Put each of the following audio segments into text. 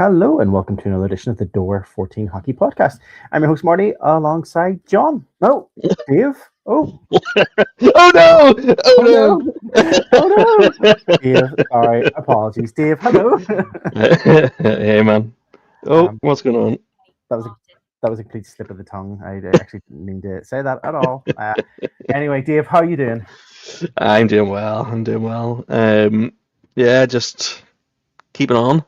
Hello and welcome to another edition of the Door 14 Hockey Podcast. I'm your host Marty alongside John. No, Dave. Oh, Oh no! oh Oh no. Oh no. Dave, sorry, apologies. Dave, hello. no! Hey man. Oh, um, what's going on? that was a complete slip of the tongue. I actually didn't mean to say that at all. Anyway, Dave, how are you doing? I'm doing well. I'm doing well. Yeah, just keeping on.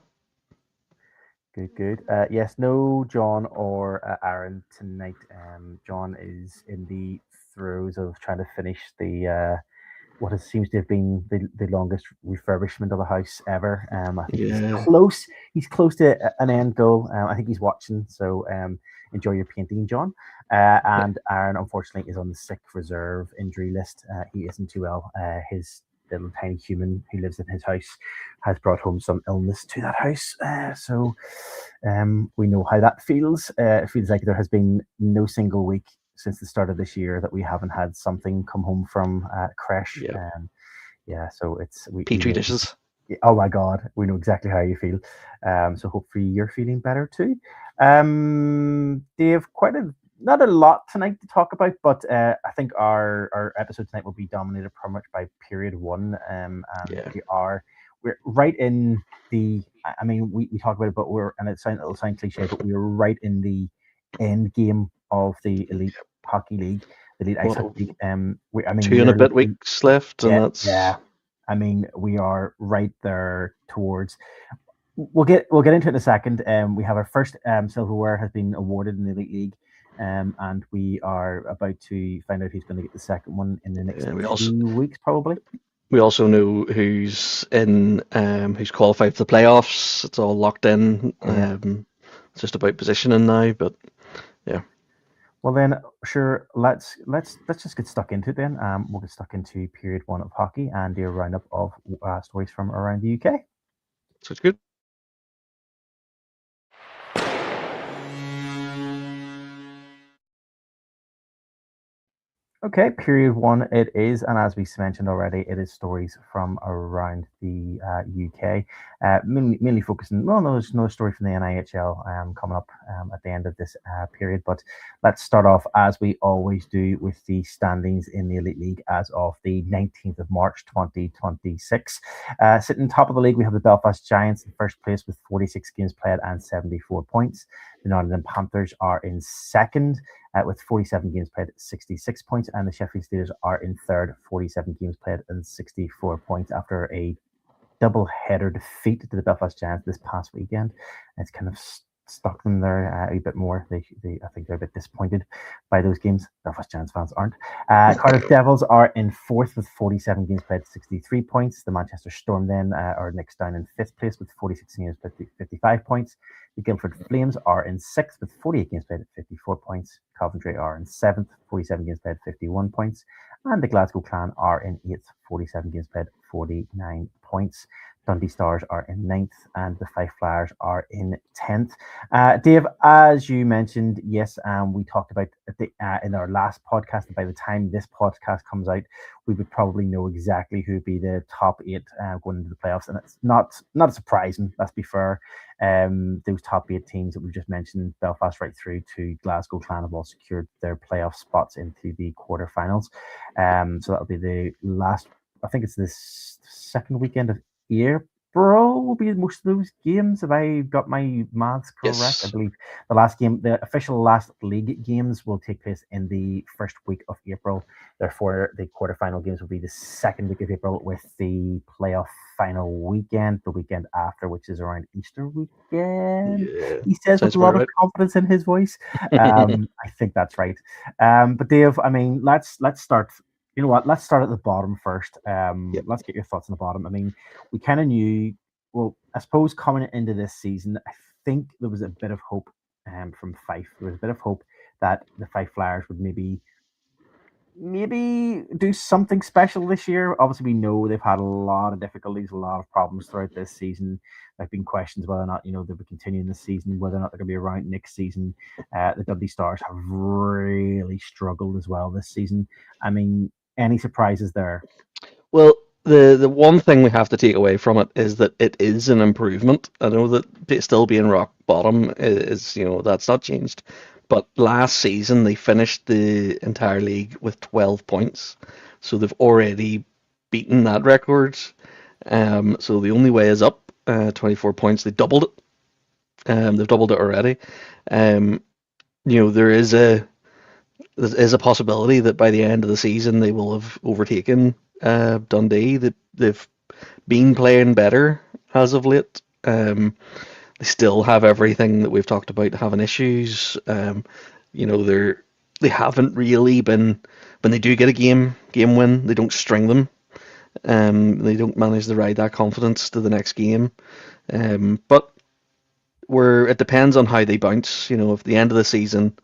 Good, good. Yes, no John or Aaron tonight. John is in the throes of trying to finish the seems to have been the longest refurbishment of a house ever. I think he's Yeah. close. He's close to an end goal. I think he's watching. So enjoy your painting, John. And Aaron, unfortunately, is on the sick reserve injury list. He isn't too well. His little tiny human who lives in his house has brought home some illness to that house. So we know how that feels. It feels like there has been no single week since the start of this year that we haven't had something come home from creche. Yeah. Yeah, so we Petri know. dishes. Oh my God, we know exactly how you feel. So hopefully you're feeling better too. Dave, not a lot tonight to talk about, but I think our episode tonight will be dominated pretty much by period one. And Yeah. we're right in the. I mean, we talk about it, but it'll sound cliche, but we're right in the end game of the elite hockey league, the elite ice hockey What, league. I mean, two we and a are bit looking. weeks left, and Yeah, that's yeah. I mean, we are right there towards. We'll get into it in a second. We have our first silverware has been awarded in the elite league, and we are about to find out who's going to get the second one in the next we also 2 weeks, probably. we also know who's qualified for the playoffs. It's all locked in. Yeah. It's just about positioning now, but yeah. Well then, sure. Let's just get stuck into it then. We'll get stuck into period one of hockey and do a roundup of stories from around the UK. So it's good. Okay, period one it is, and as we mentioned already, it is stories from around the UK, mainly focusing. Well, no, there's another story from the NIHL coming up at the end of this period, but let's start off as we always do with the standings in the Elite League as of the 19th of March 2026. Sitting top of the league, we have the Belfast Giants in first place with 46 games played and 74 points. The Nottingham Panthers are in second with 47 games played, 66 points, and the Sheffield Steelers are in third, 47 games played and 64 points after a double header defeat to the Belfast Giants this past weekend. It's kind of stuck them there a bit more. I think they're a bit disappointed by those games. Belfast Giants fans aren't. Cardiff Devils are in fourth with 47 games played, 63 points. The Manchester Storm then are next down in fifth place with 46 games played, 55 points. The Guildford Flames are in sixth with 48 games played at 54 points. Coventry are in seventh, 47 games played, 51 points. And the Glasgow Clan are in eighth, 47 games played, 49 points. Dundee Stars are in ninth, and the Fife Flyers are in 10th. Dave, as you mentioned, yes, we talked about in our last podcast that by the time this podcast comes out, we would probably know exactly who would be the top eight going into the playoffs, and it's not surprising. Let's be fair. Those top eight teams that we've just mentioned, Belfast right through to Glasgow Clan, have all secured their playoff spots into the quarterfinals. So that'll be the last. I think it's this second weekend of April will be most of those games. If I got my maths correct, I Yes. believe the official last league games will take place in the first week of April. Therefore, the quarterfinal games will be the second week of April, with the playoff final weekend, the weekend after, which is around Easter weekend. Yeah. He says with Sounds a lot about of right. confidence in his voice. I think that's right. But Dave, I mean, let's start. You know what? Let's start at the bottom first. Yep. Let's get your thoughts on the bottom. I mean, we kind of knew. Well, I suppose coming into this season, I think there was a bit of hope from Fife. There was a bit of hope that the Fife Flyers would maybe do something special this year. Obviously, we know they've had a lot of difficulties, a lot of problems throughout this season. There've been questions whether or not they'll be continuing this season, whether or not they're going to be around next season. The Dundee Stars have really struggled as well this season. I mean, any surprises there? Well, the one thing we have to take away from it is that it is an improvement. I know that still being rock bottom is, that's not changed. But last season they finished the entire league with 12 points, so they've already beaten that record. So the only way is up. 24 points. They doubled it. They've doubled it already. Um, there is a possibility that by the end of the season they will have overtaken Dundee. They've been playing better as of late. They still have everything that we've talked about having issues. They haven't really been when they do get a game win, they don't string them. They don't manage to ride that confidence to the next game. But where it depends on how they bounce. If at the end of the season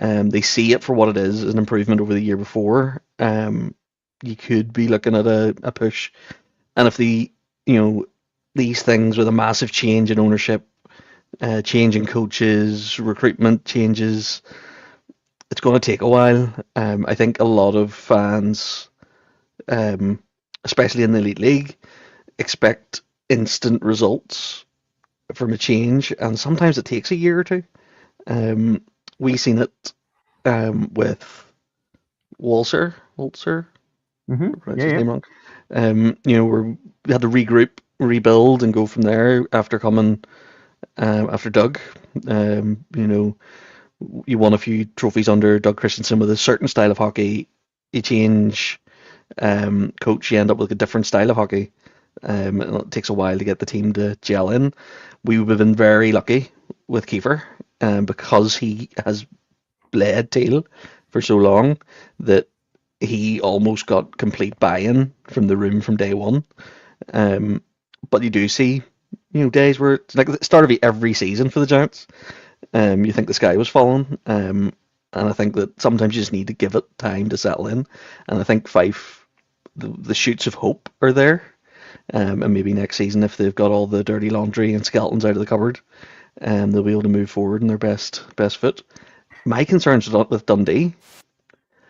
they see it for what it is, an improvement over the year before, you could be looking at a push. And if these things with a massive change in ownership, change in coaches, recruitment changes, it's going to take a while. I think a lot of fans, especially in the Elite League, expect instant results from a change, and sometimes it takes a year or two. We've seen it with Walser, pronounce his name wrong. Where we had to regroup, rebuild, and go from there after coming after Doug. You won a few trophies under Doug Christensen with a certain style of hockey. You change coach, you end up with a different style of hockey. And it takes a while to get the team to gel in. We would have been very lucky with Kiefer, because he has bled Teal for so long that he almost got complete buy-in from the room from day one. But you do see, days where it's like the start of every season for the Giants. You think the sky was falling, and I think that sometimes you just need to give it time to settle in. And I think Fife, the shoots of hope are there. And maybe next season, if they've got all the dirty laundry and skeletons out of the cupboard, they'll be able to move forward in their best foot. My concerns with Dundee.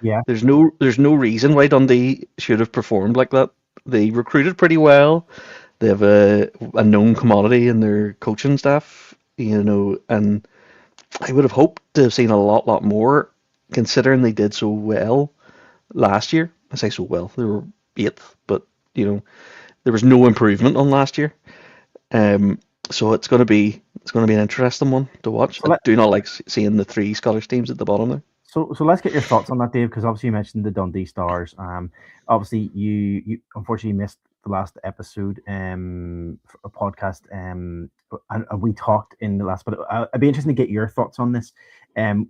Yeah. There's no reason why Dundee should have performed like that. They recruited pretty well. They have a known commodity in their coaching staff, and I would have hoped to have seen a lot more, considering they did so well last year. I say so well, they were 8th, but there was no improvement on last year. So it's going to be an interesting one to watch. I do not like seeing the 3 Scottish teams at the bottom there. So let's get your thoughts on that, Dave, because obviously you mentioned the Dundee Stars. Obviously you unfortunately missed the last episode for a podcast, and we talked in the last. But I'd be interested to get your thoughts on this.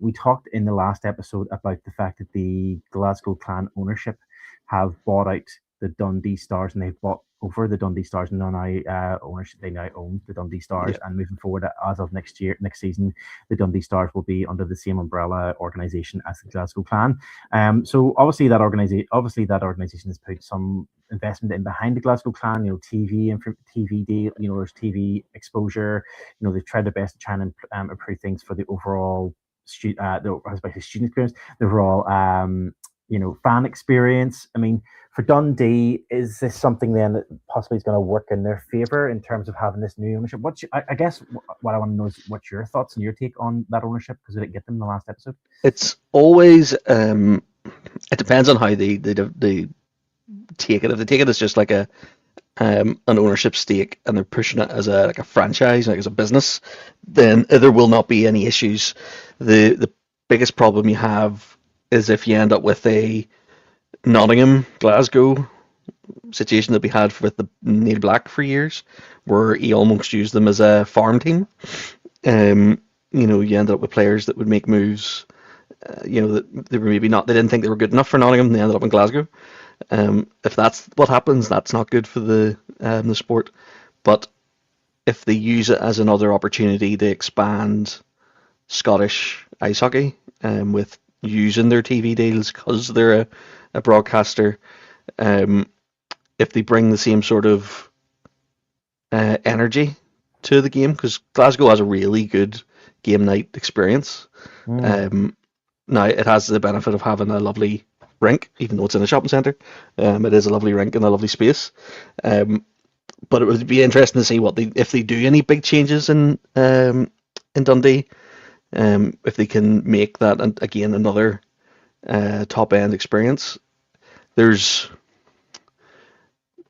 We talked in the last episode about the fact that the Glasgow Clan ownership have bought out the Dundee Stars, and they've bought over the Dundee Stars, and now ownership. They now own the Dundee Stars, and moving forward, as of next season, the Dundee Stars will be under the same umbrella organisation as the Glasgow Clan. So obviously that organisation has put some investment in behind the Glasgow Clan. TV deal. There's TV exposure. They've tried their best to try and improve things for the overall especially student experience, the overall fan experience. I mean, for Dundee, is this something then that possibly is going to work in their favour in terms of having this new ownership? I guess what I want to know is what's your thoughts and your take on that ownership, because we didn't get them in the last episode. It's always it depends on how they take it. If they take it as just like an ownership stake and they're pushing it as a franchise, like as a business, then there will not be any issues. The biggest problem you have is if you end up with a Nottingham, Glasgow situation that we had with the Neil Black for years, where he almost used them as a farm team. You ended up with players that would make moves. That they were maybe not. They didn't think they were good enough for Nottingham. They ended up in Glasgow. If that's what happens, that's not good for the sport. But if they use it as another opportunity to expand Scottish ice hockey, with using their TV deals because they're a broadcaster, if they bring the same sort of energy to the game, because Glasgow has a really good game night experience. Now it has the benefit of having a lovely rink, even though it's in a shopping centre. It is a lovely rink and a lovely space. But it would be interesting to see if they do any big changes in Dundee. If they can make that again another top end experience. There's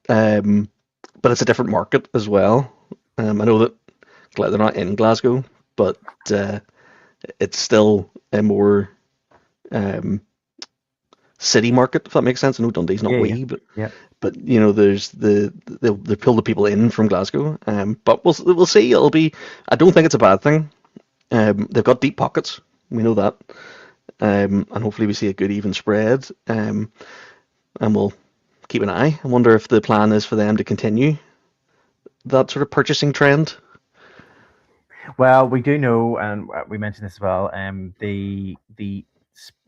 but it's a different market as well. I know that they're not in Glasgow, but it's still a more city market, if that makes sense. I know Dundee's not Yeah, yeah, wee, but yeah. there's they pull the people in from Glasgow. But we'll see. It'll be. I don't think it's a bad thing. They've got deep pockets. We know that. And hopefully we see a good even spread. And we'll keep an eye. I wonder if the plan is for them to continue that sort of purchasing trend. Well, we do know, and we mentioned this as well. The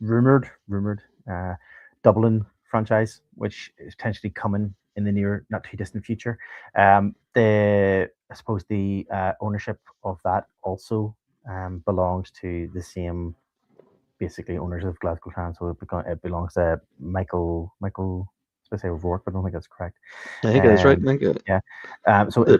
rumored Dublin franchise, which is potentially coming in the near, not too distant future. I suppose the ownership of that also belongs to the same, basically owners of Glasgow Town. So it belongs to Michael. I was going to say Rourke, but I don't think that's correct. I think that's right. I think Yeah. So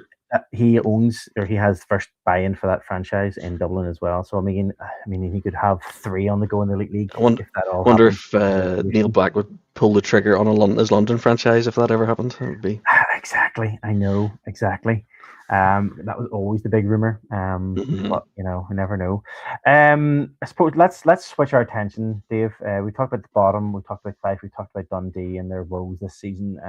he owns, or he has first buy-in for that franchise in Dublin as well. So I mean, he could have 3 on the go in the league I wonder, if that all wonder happens. if Neil Black would pull the trigger on his London franchise if that ever happened. It would be Exactly. I know exactly. That was always the big rumor. But we never know. I suppose let's switch our attention, Dave. We talked about the bottom. We talked about Fife. We talked about Dundee and their woes this season.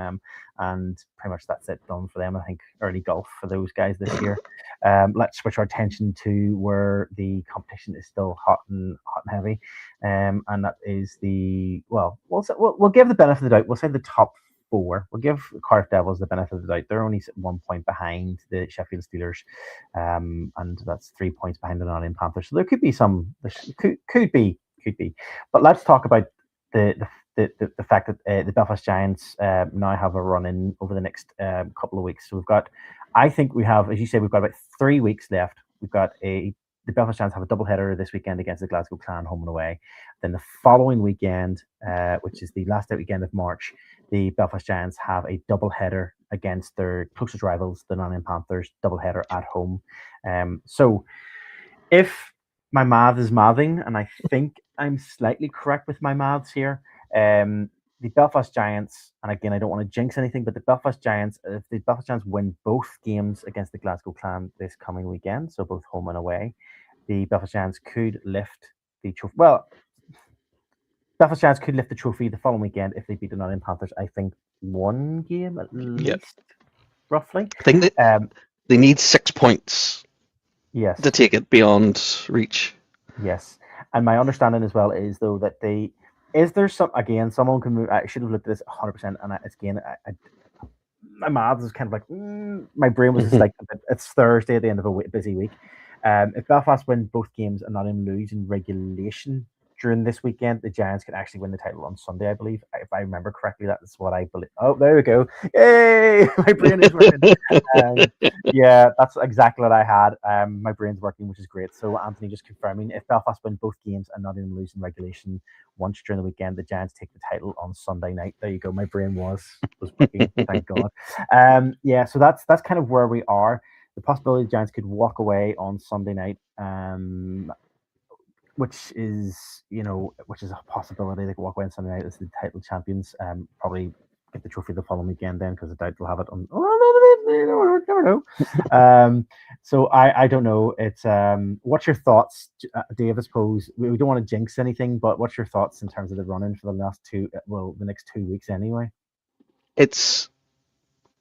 And pretty much that's it, done for them. I think early golf for those guys this year. Let's switch our attention to where the competition is still hot and heavy. And that is we'll give the benefit of the doubt. We'll say the top 4. We'll give Cardiff Devils the benefit of the doubt. They're only 1 point behind the Sheffield Steelers, and that's 3 points behind the Nottingham Panthers. So there could be some. Could be. But let's talk about the fact that the Belfast Giants now have a run in over the next couple of weeks. So we've got, I think we have, as you said, we've got about 3 weeks left. We've got the Belfast Giants have a double header this weekend against the Glasgow Clan home and away. Then the following weekend, which is the last weekend of March, the Belfast Giants have a double header against their closest rivals, the Nottingham Panthers, double header at home. So if my math is mathing, and I think I'm slightly correct with my maths here, the Belfast Giants, and again, I don't want to jinx anything, but the Belfast Giants, if the Belfast Giants win both games against the Glasgow Clan this coming weekend, so both home and away, the Belfast Giants could lift the trophy. Well, Belfast Giants could lift the trophy the following weekend if they beat the Nottingham Panthers. I think 1 game at least, roughly. I think they need 6 points. Yes. To take it beyond reach. Yes, and my understanding as well is though that is there someone can move. I should have looked at this 100%, and my math is kind of like my brain was just like it's Thursday at the end of a busy week. If Belfast win both games and not even lose in regulation during this weekend, the Giants could actually win the title on Sunday, I believe. If I remember correctly, that's what I believe. Oh, there we go. Yay! My brain is working. Yeah, that's exactly what I had. My brain's working, which is great. So, Anthony, just confirming, if Belfast win both games and not even lose in regulation once during the weekend, the Giants take the title on Sunday night. There you go. My brain was working. Thank God. Yeah, so that's kind of where we are. The possibility the Giants could walk away on Sunday night. Which is a possibility. They could walk away on Sunday night as the title champions. Probably get the trophy the following weekend then, because I doubt they'll have it on. Oh no, never know. So I don't know. It's what's your thoughts, Dave? I suppose we don't want to jinx anything, but what's your thoughts in terms of the run-in for the next 2 weeks anyway? It's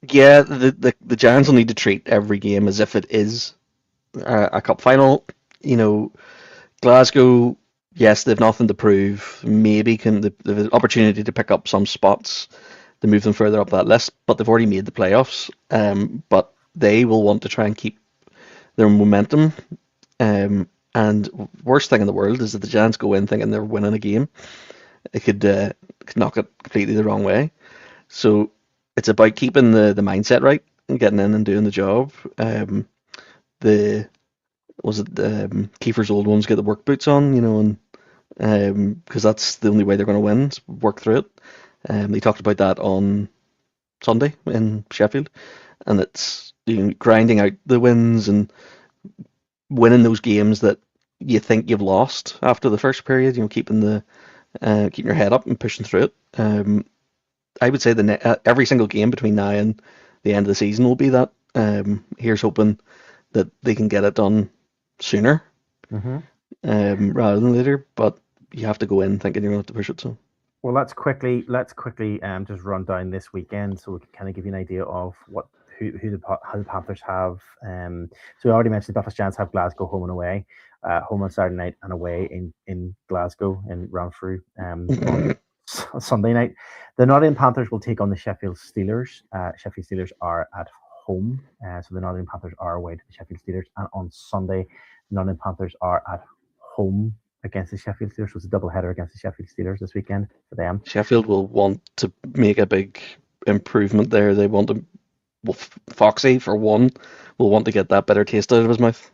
the Giants will need to treat every game as if it is a cup final. Glasgow, yes, they've nothing to prove. Maybe they've an opportunity to pick up some spots to move them further up that list, but they've already made the playoffs. But they will want to try and keep their momentum. And worst thing in the world is that the Giants go in thinking they're winning a game. It could knock it completely the wrong way. So it's about keeping the mindset right and getting in and doing the job. Kiefer's old ones get the work boots on, and because that's the only way they're going to win. Is work through it. They talked about that on Sunday in Sheffield, and it's grinding out the wins and winning those games that you think you've lost after the first period. Keeping your head up and pushing through it. I would say every single game between now and the end of the season will be that. Here's hoping that they can get it done sooner Mm-hmm. rather than later. But you have to go in thinking you're going to have to push it. So Well, let's quickly just run down this weekend so we can kind of give you an idea of what how the Panthers have. So we already mentioned the Belfast Giants have Glasgow home and away, home on Saturday night and away in Glasgow in Roundford on Sunday night. The Nottingham Panthers will take on the Sheffield Steelers. Sheffield Steelers are at home, so the Nottingham Panthers are away to the Sheffield Steelers, and on Sunday, the Nottingham Panthers are at home against the Sheffield Steelers. So it's a double header against the Sheffield Steelers this weekend for them. Sheffield will want to make a big improvement there. They want to. Well, Foxy for one will want to get that better taste out of his mouth.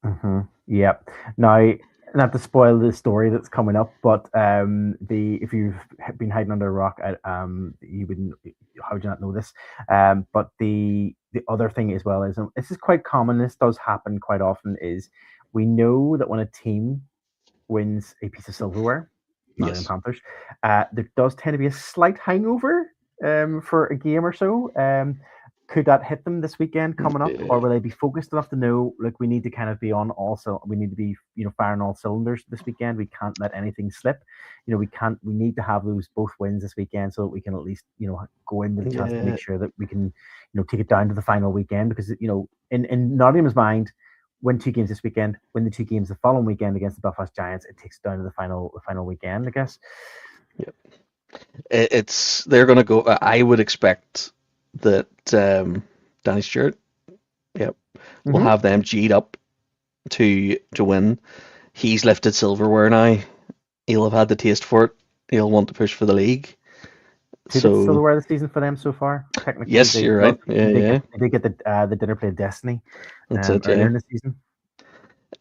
Mm-hmm. Yep. Now, not to spoil the story that's coming up, but the if you've been hiding under a rock, you wouldn't. How would you not know this? But the other thing as well is, this is quite common. This does happen quite often. Is we know that when a team wins a piece of silverware, Nottingham Yes. Panthers, there does tend to be a slight hangover for a game or so. Could that hit them this weekend coming up, or will they be focused enough to know, look, we need to kind of be on also, we need to be, firing all cylinders this weekend. We can't let anything slip. We need to have those both wins this weekend so that we can at least, go in with a chance to Yeah. make sure that we can, take it down to the final weekend because, in Nottingham's mind, win two games this weekend, win the two games the following weekend against the Belfast Giants. It takes down to the final weekend, I guess. Yeah. They're going to go. I would expect that Danny Stewart, yep, will Mm-hmm. have them G'd up to win. He's lifted silverware now. He'll have had the taste for it. He'll want to push for the league. Two bits So silverware this season for them so far. Technically, yes, you're right. Yeah, yeah, they did get the dinner plate Destiny that's it. earlier Yeah. in the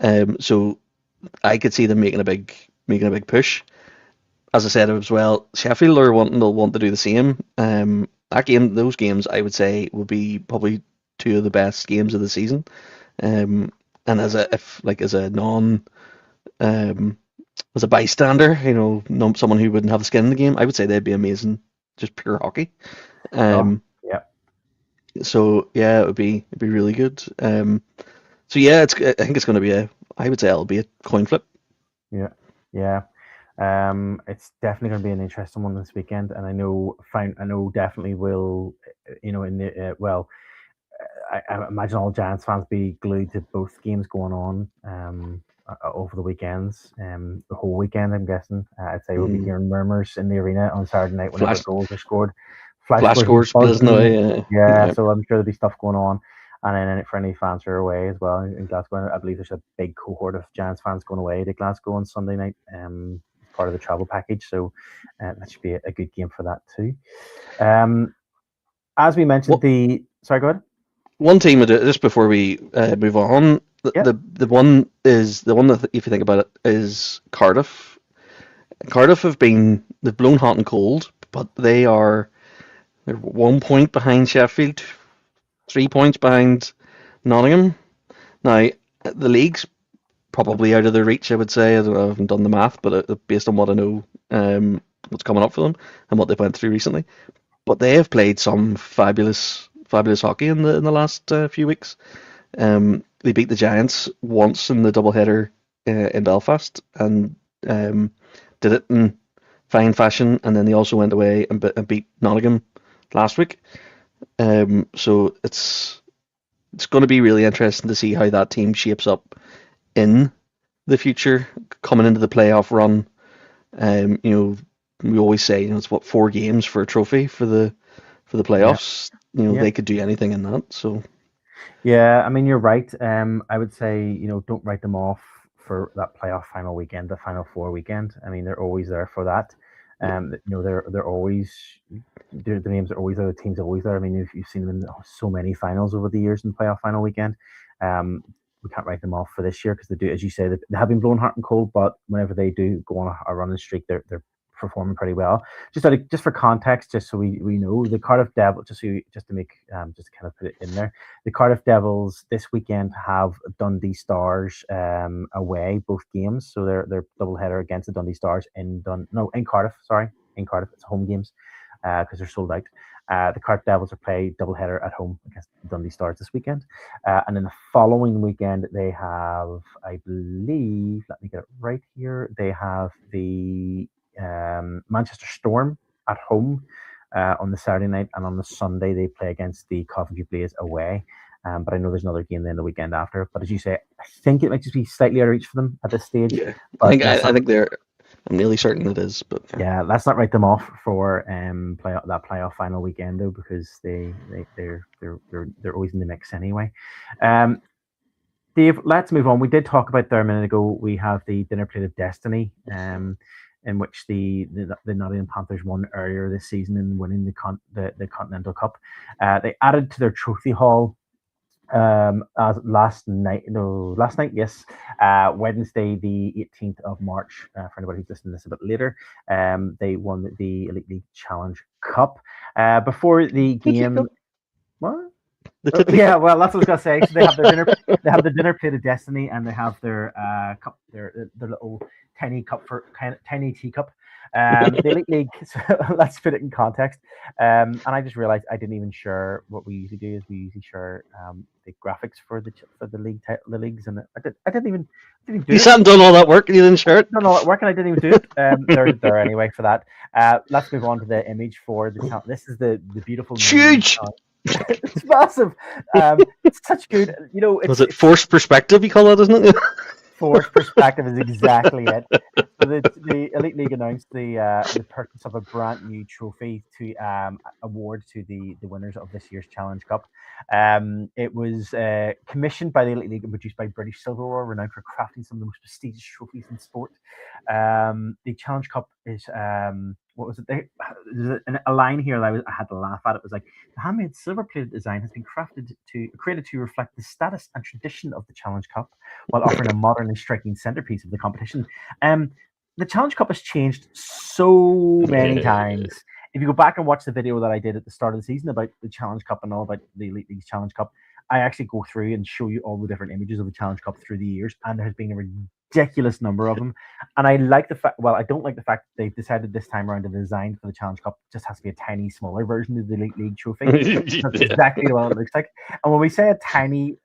season. So I could see them making a big push. As I said as well, Sheffield are wanting they'll want to do the same. Those games, I would say, will be probably two of the best games of the season. And as a non as a bystander, someone who wouldn't have skin in the game, I would say they'd be amazing, just pure hockey. Oh, Um, yeah, so yeah, it'd be really good. So yeah, I think it's going to be I would say it'll be a coin flip. yeah, yeah. It's definitely going to be an interesting one this weekend, and I know definitely will. In the I imagine all Giants fans be glued to both games going on over the weekends, the whole weekend. I'm guessing. I'd say we'll be Mm. hearing murmurs in the arena on Saturday night whenever Flash goals are scored. Flash flash scores will be scores blazing buzzing. away. Yeah, Yeah. so I'm sure there'll be stuff going on. And then for any fans who are away as well in Glasgow, I believe there's a big cohort of Giants fans going away to Glasgow on Sunday night, as part of the travel package. So that should be a good game for that too. Um, as we mentioned, What sorry, go ahead. one team just before we move on, Yeah. the one that if you think about it is Cardiff. Cardiff they've blown hot and cold, but they're 1 point behind Sheffield, 3 points behind Nottingham. Now the league's probably out of their reach. I would say I haven't done the math, but based on what I know, what's coming up for them and what they've went through recently, but they have played some fabulous, fabulous hockey in the last few weeks. They beat the Giants once in the doubleheader in Belfast and did it in fine fashion, and then they also went away and beat Nottingham last week. So it's going to be really interesting to see how that team shapes up in the future, coming into the playoff run. Um, you know, we always say, it's what 4 games for a trophy for the Yeah. playoffs. Yeah. They could do anything in that. So Yeah, I mean you're right. I would say don't write them off for that playoff final weekend, the final four weekend. I mean they're always there for that. yeah, They're always the names are always there. The teams are always there. I mean you've seen them in so many finals over the years in playoff final weekend. Um, we can't write them off for this year because they do, as you say, they have been blowing hot and cold. But whenever they do go on a running streak, they're performing pretty well. Just for context, just so we know, the Cardiff Devils, just to make just to kind of put it in there, the Cardiff Devils this weekend have Dundee Stars away both games, so they're double header against the Dundee Stars in Cardiff. Sorry, in Cardiff, it's home games because they're sold out. The Cardiff Devils are play doubleheader at home against Dundee Stars this weekend. And then the following weekend, they have, I believe, let me get it right here, they have the Manchester Storm at home on the Saturday night, and on the Sunday, they play against the Coventry Blaze away. But I know there's another game then the weekend after. But as you say, I think it might just be slightly out of reach for them at this stage. Yeah, but I think they're. I'm nearly certain it is, but yeah, let's not write them off for playoff final weekend though, because they're always in the mix anyway. Dave, let's move on. We did talk about there a minute ago. We have the dinner plate of destiny, in which the Nottingham Panthers won earlier this season in winning the Continental Cup. They added to their trophy haul as last night, yes, Wednesday the 18th of March, for anybody who's listening to this a bit later, they won the Elite League Challenge Cup. Before the game, what? Yeah, well, that's what I was gonna say. So they have their the dinner plate of destiny, and they have their cup, their little tiny teacup. The Elite League. So let's put it in context. And I just realized I didn't even share what we usually do. Is we usually share the graphics for the leagues, and I didn't even do it. You hadn't done all that work and you didn't share it. Done all that work and I didn't even do it. They're there anyway for that. Let's move on to the image for the channel. This is the beautiful. It's huge. It's massive. It's such good. Was it forced perspective? You call that, isn't it? Forced perspective is exactly it. So the Elite League announced the purchase of a brand new trophy to award to the winners of this year's Challenge Cup. It was commissioned by the Elite League and produced by British Silverware, renowned for crafting some of the most prestigious trophies in sport. The Challenge Cup is what was it? There's a line here that I had to laugh at. It was like, the handmade silver-plated design has been created to reflect the status and tradition of the Challenge Cup, while offering a modern and striking centerpiece of the competition. The Challenge Cup has changed so many times. If you go back and watch the video that I did at the start of the season about the Challenge Cup and all about the Elite League's Challenge Cup, I actually go through and show you all the different images of the Challenge Cup through the years, and there has been a ridiculous number of them. And I like the fact, I don't like the fact that they've decided this time around the design for the Challenge Cup just has to be a tiny, smaller version of the Elite League trophy. That's exactly what it looks like. And when we say a tiny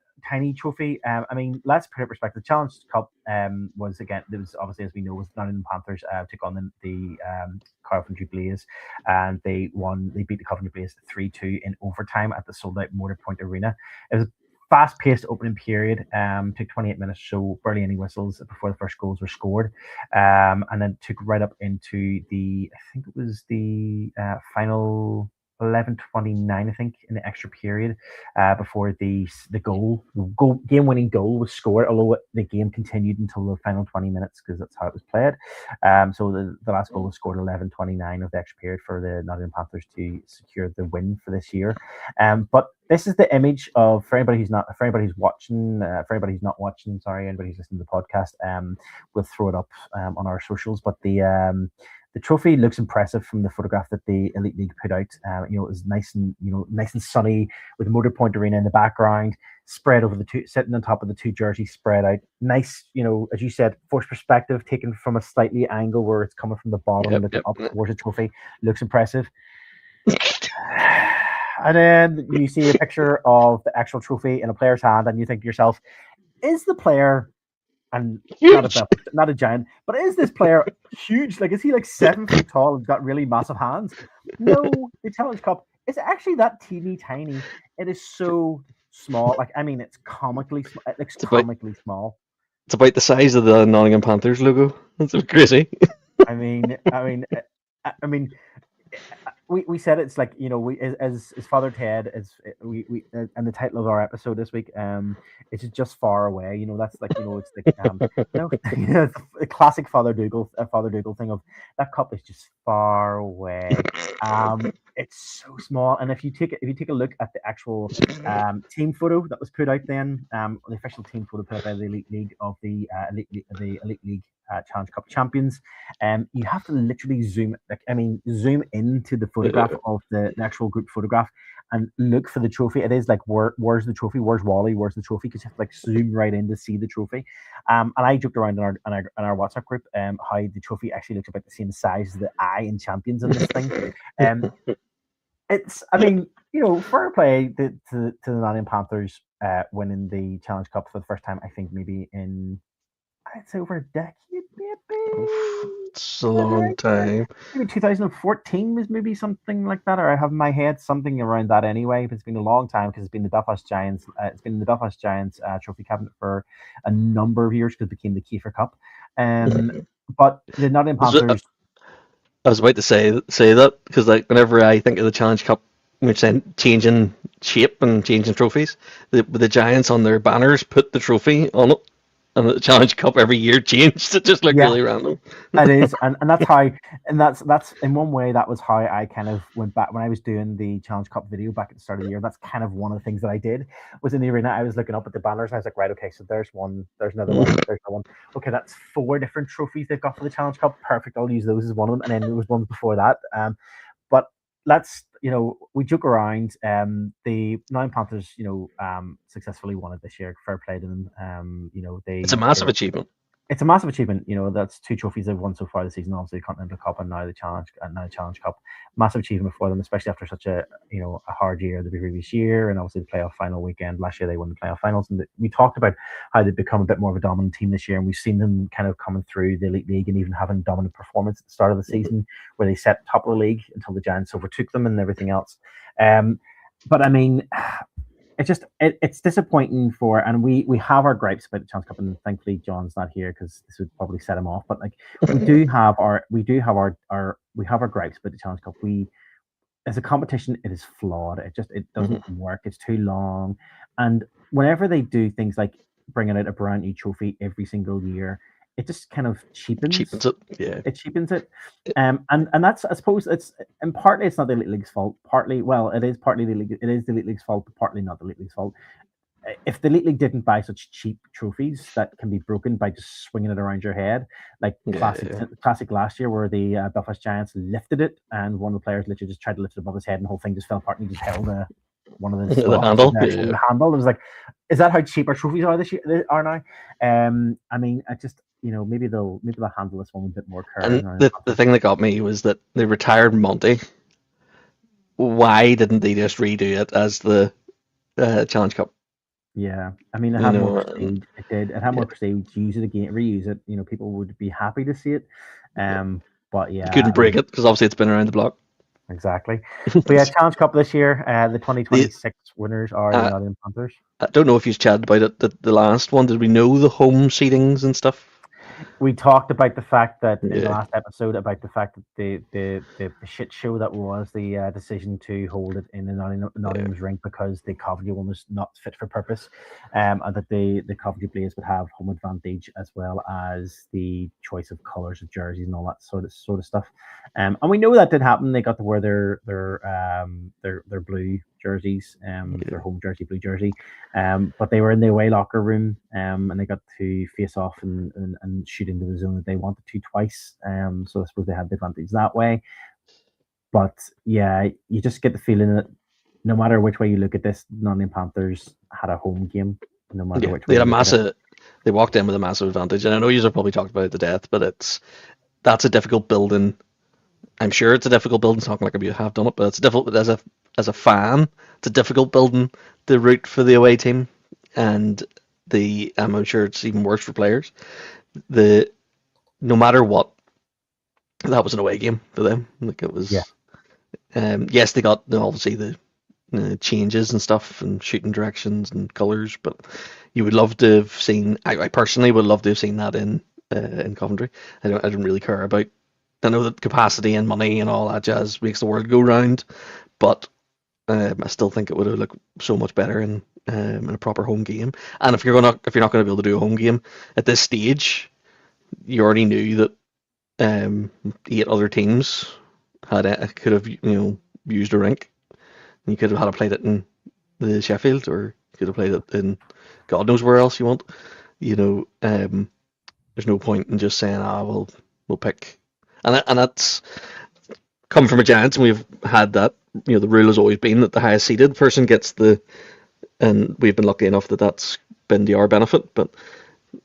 trophy, I mean, let's put it in perspective. The Challenge Cup was, again, there was obviously, as we know, was Nottingham Panthers took on the Coventry Blaze, and they beat the Coventry Blaze 3-2 in overtime at the sold out Motorpoint Arena. It was a fast-paced opening period, took 28 minutes, so barely any whistles before the first goals were scored, and then took right up into I think it was the final 11:29, I think, in the extra period, before the game-winning goal was scored, although the game continued until the final 20 minutes because that's how it was played. So the last goal was scored 11:29 of the extra period for the Nottingham Panthers to secure the win for this year. But this is the image of, for anybody who's not watching, anybody who's listening to the podcast, we'll throw it up on our socials. But the trophy looks impressive from the photograph that the Elite League put out. It was nice and sunny with Motorpoint Arena in the background, spread over sitting on top of the two jerseys, spread out. Nice, as you said, forced perspective, taken from a slightly angle where it's coming from the bottom, looking up towards the trophy. Looks impressive. And then you see a picture of the actual trophy in a player's hand, and you think to yourself, is the player, and not a giant, but is this player huge? Like, is he like 7 feet tall and got really massive hands? No, the Challenge Cup is actually that teeny tiny. It is so small. Like, I mean, it's comically small. It looks comically small. It's about the size of the Nottingham Panthers logo. That's crazy. I mean, we said it's like, we as Father Ted, as we and the title of our episode this week, it's just far away. That's like, it's like the classic Father Dougal thing of that cup is just far away. it's so small. And if you take a look at the actual team photo that was put out, then the official team photo put out by the Elite League of the Elite League Challenge Cup champions, you have to literally zoom into the photograph of the actual group photograph and look for the trophy. It is like where's the trophy? Where's Wally? Where's the trophy? Because you have to like zoom right in to see the trophy. And I joked around in our WhatsApp group how the trophy actually looks about the same size as the eye in Champions in this thing. Um, I mean, fair play to the Nottingham Panthers winning the Challenge Cup for the first time. I think maybe in I'd say over a decade, maybe. It's a long time. Maybe 2014 was maybe something like that, or I have in my head something around that anyway. But it's been a long time because it's been the Belfast Giants. It's been the Belfast Giants trophy cabinet for a number of years because it became the Kiefer Cup. But the Nottingham Panthers. I was about to say that because like whenever I think of the Challenge Cup, which then changing shape and changing trophies, the Giants on their banners put the trophy on it, and the Challenge Cup every year changed. It just looked really random. It is, and that's how, and that's in one way that was how I kind of went back when I was doing the Challenge Cup video back at the start of the year. That's kind of one of the things that I did was in the arena. I was looking up at the banners and I was like, right, okay, so there's one, there's another one, there's another one. Okay, that's 4 different trophies they've got for the Challenge Cup. Perfect, I'll use those as one of them, and then there was one before that. But let's we joke around. The Nine Panthers, successfully won it this year. Fair play to them. It's a massive achievement. It's a massive achievement. That's 2 trophies they've won so far this season. Obviously, the Continental Cup and now the Challenge Cup. Massive achievement for them, especially after such a hard year the previous year, and obviously the playoff final weekend last year they won the playoff finals. And we talked about how they've become a bit more of a dominant team this year, and we've seen them kind of coming through the Elite League and even having dominant performance at the start of the season, where they set top of the league until the Giants overtook them and everything else. But I mean, it's disappointing and we have our gripes about the Challenge Cup, and thankfully John's not here because this would probably set him off. But like we have our gripes about the Challenge Cup. As a competition, it is flawed. It doesn't work. It's too long, and whenever they do things like bringing out a brand new trophy every single year, it just kind of cheapens it. Yeah, it cheapens it. And that's, I suppose, and partly it's not the Elite League's fault. Partly, well, it is partly the Elite League's fault, but partly not the Elite League's fault. If the Elite League didn't buy such cheap trophies that can be broken by just swinging it around your head, like classic last year where the Belfast Giants lifted it and one of the players literally just tried to lift it above his head and the whole thing just fell apart and he just held one of the handle. The handle. It was like, is that how cheap our trophies are this year? Are now? I mean, I just maybe they'll handle this one a bit more care. And the thing that got me was that they retired Monty. Why didn't they just redo it as the Challenge Cup? Yeah, I mean, it had more prestige. It did. It had more prestige. Use it again, reuse it. People would be happy to see it. But yeah, you couldn't break it because obviously it's been around the block. Exactly. But yeah, Challenge Cup this year. The 2026 winners are the Nottingham Panthers. I don't know if you've chatted about it. The last one, did we know the home seedings and stuff? We talked about the fact that in the last episode about the fact that the shit show that was the decision to hold it in the Nottingham's rink because the Coventry one was not fit for purpose, and that the Coventry players would have home advantage as well as the choice of colours of jerseys and all that sort of stuff. And we know that did happen. They got to wear their blue jerseys, their home jersey, blue jersey. But they were in the away locker room, and they got to face off and shoot into the zone that they wanted to twice. So I suppose they had the advantage that way. But yeah, you just get the feeling that no matter which way you look at this, Nottingham Panthers had a home game. No matter which way they had a massive. They walked in with a massive advantage, and I know you've probably talked about it to death, but that's a difficult building. I'm sure it's a difficult building. It's not like you have done it, but it's difficult as a fan. It's a difficult building to root for the away team, and I'm sure it's even worse for players. No matter what, that was an away game for them. Like it was. Yeah. Yes, they got obviously the changes and stuff and shooting directions and colours, but you would love to have seen. I personally would love to have seen that in Coventry. I don't really care about. I know that capacity and money and all that jazz makes the world go round, but I still think it would have looked so much better in a proper home game. And if you're not going to be able to do a home game at this stage, you already knew that 8 other teams could have used a rink. You could have had played it in the Sheffield, or you could have played it in God knows where else you want. You know, there's no point in just saying, we'll pick. And that's come from a Giants, and we've had that. You know, the rule has always been that the highest seeded person gets the, and we've been lucky enough that that's been to our benefit. But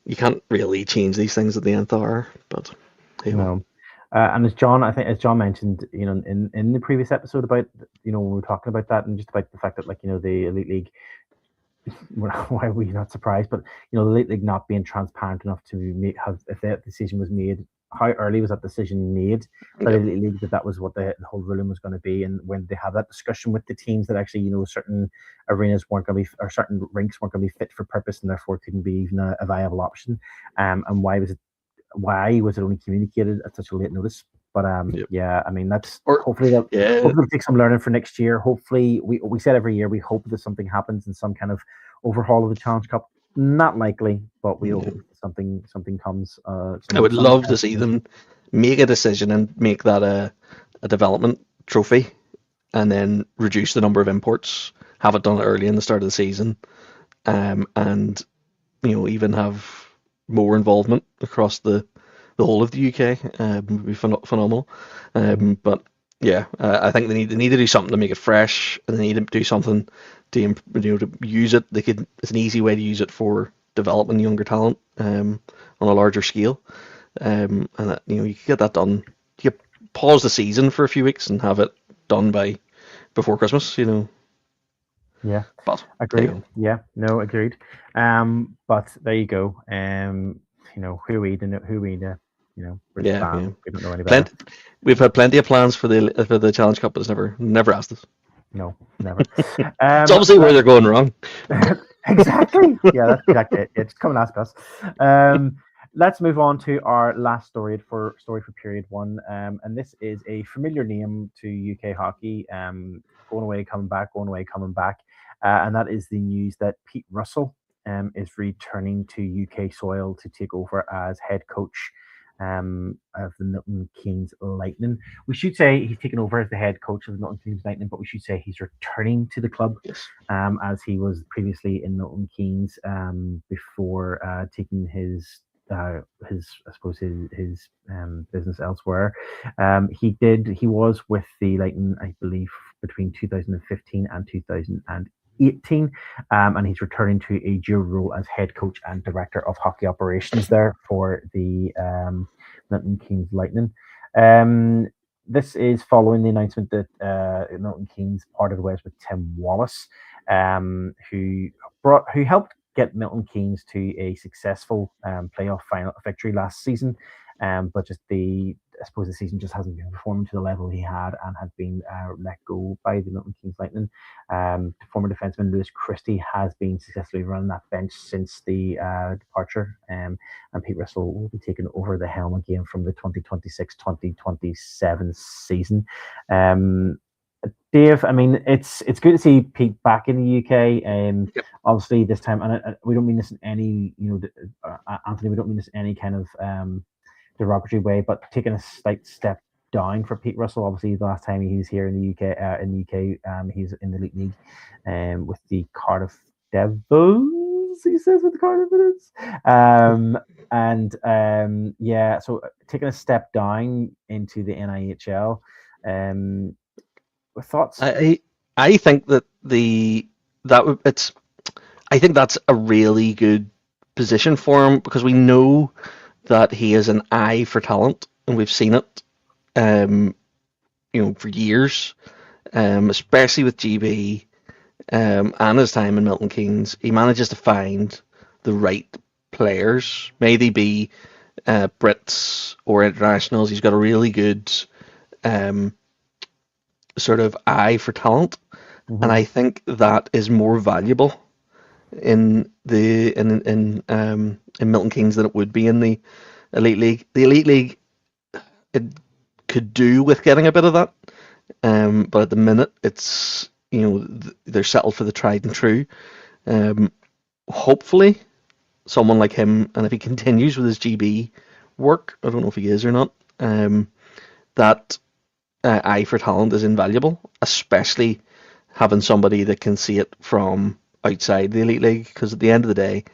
you can't really change these things at the nth hour. But hey, No. And as John mentioned, in the previous episode about, when we were talking about that and just about the fact that, like, the Elite League, why are we not surprised? But, the Elite League not being transparent enough to if that decision was made, how early was that decision made by the Elite League that was what the whole ruling was going to be, and when they have that discussion with the teams that actually, certain arenas weren't going to be, or certain rinks weren't going to be fit for purpose and therefore couldn't be even a viable option, and why was it only communicated at such a late notice? But yeah, I mean, that's hopefully we'll take some learning for next year. Hopefully, we said every year we hope that something happens in some kind of overhaul of the Challenge Cup. Not likely, but we hope something comes. I would love to see them make a decision and make that a development trophy, and then reduce the number of imports. Have it done early in the start of the season, and even have more involvement across the whole of the UK. Would be phenomenal. But yeah, I think they need to do something to make it fresh, and they need to do something to to use it. It's an easy way to use it for developing younger talent on a larger scale, and that, you can get that done. You could pause the season for a few weeks and have it done before Christmas. Yeah, but agreed. Yeah, no, agreed. But there you go. Who we we're just fans. We don't know any better. We've had plenty of plans for the Challenge Cup, but it's never asked us. No, never. It's obviously where they're going wrong. Exactly. Yeah, that's exactly it. Just come and ask us. Let's move on to our last story for period one. And this is a familiar name to UK hockey. Going away, coming back, going away, coming back. And that is the news that Pete Russell is returning to UK soil to take over as head coach of the Milton Keynes Lightning. We should say he's taken over as the head coach of the Milton Keynes Lightning, but we should say he's returning to the club, as he was previously in Milton Keynes before taking his business elsewhere. He was with the Lightning, I believe, between 2015 and 2018, and he's returning to a dual role as head coach and director of hockey operations there for the Milton Keynes Lightning. This is following the announcement that Milton Keynes parted ways with Tim Wallace, who helped get Milton Keynes to a successful playoff final victory last season. But I suppose the season just hasn't been performing to the level he had, and had been let go by the Milton Keynes Lightning. Former defenseman Lewis Christie has been successfully running that bench since the departure, and Pete Russell will be taking over the helm again from the 2026-2027 season. Dave, I mean, it's good to see Pete back in the UK. Obviously, this time, and we don't mean this in any, Anthony, we don't mean this in any kind of derogatory way, but taking a slight step down for Pete Russell. Obviously, the last time he was here in the UK, he's in the Elite League with the Cardiff Devils. He says with the Cardiff Devils, so taking a step down into the EIHL. Thoughts? I think that I think that's a really good position for him, because we know that he has an eye for talent, and we've seen it, for years, especially with GB, and his time in Milton Keynes. He manages to find the right players, may they be Brits or internationals. He's got a really good sort of eye for talent, and I think that is more valuable in Milton Keynes than it would be in the Elite League. The Elite League, it could do with getting a bit of that, but at the minute it's they're settled for the tried and true. Hopefully, someone like him, and if he continues with his GB work, I don't know if he is or not, that eye for talent is invaluable, especially having somebody that can see it from outside the elite league. Because at the end of the day,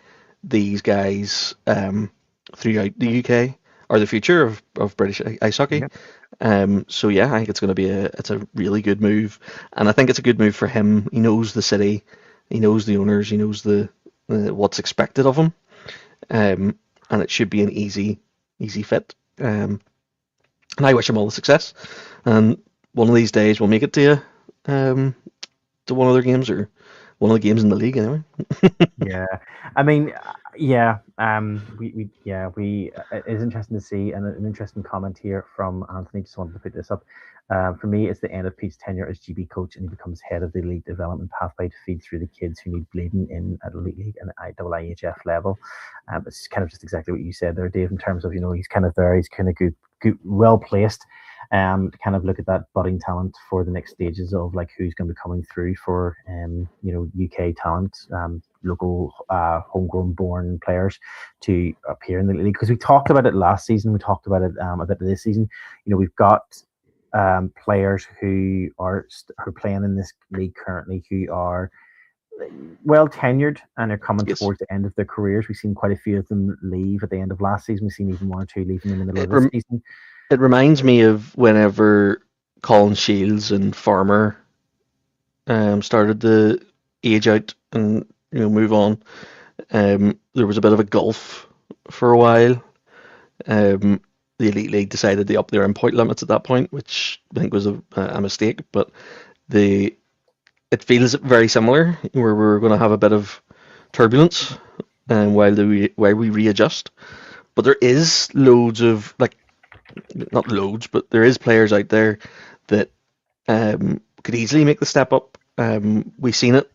these guys throughout the UK are the future of British ice hockey. Yep. So yeah, I think it's going to be it's a really good move, and I think it's a good move for him. He knows the city, he knows the owners, he knows the what's expected of him, and it should be an easy fit. And I wish him all the success. And one of these days we'll make it to one of their games or one of the games in the league anyway. Yeah, I mean, yeah, we. It's interesting to see, and an interesting comment here from Anthony. Just wanted to put this up. For me, it's the end of Pete's tenure as GB coach, and he becomes head of the elite development pathway to feed through the kids who need bleeding in at elite league and IIHF level. It's kind of just exactly what you said there, Dave. In terms of he's kind of there, he's kind of good well placed to kind of look at that budding talent for the next stages of like who's going to be coming through for UK talent, local homegrown born players to appear in the league, because we talked about it last season, we talked about it a bit this season. We've got players who are playing in this league currently who are well tenured and are coming Yes. towards the end of their careers. We've seen quite a few of them leave at the end of last season. We've seen even one or two leaving in the middle of this season. It reminds me of whenever Colin Shields and Farmer started to age out and move on. There was a bit of a gulf for a while. The Elite League decided to up their point limits at that point, which I think was a mistake. But it feels very similar, where we're going to have a bit of turbulence while we readjust. But there is loads of not loads, but there is players out there that could easily make the step up. We've seen it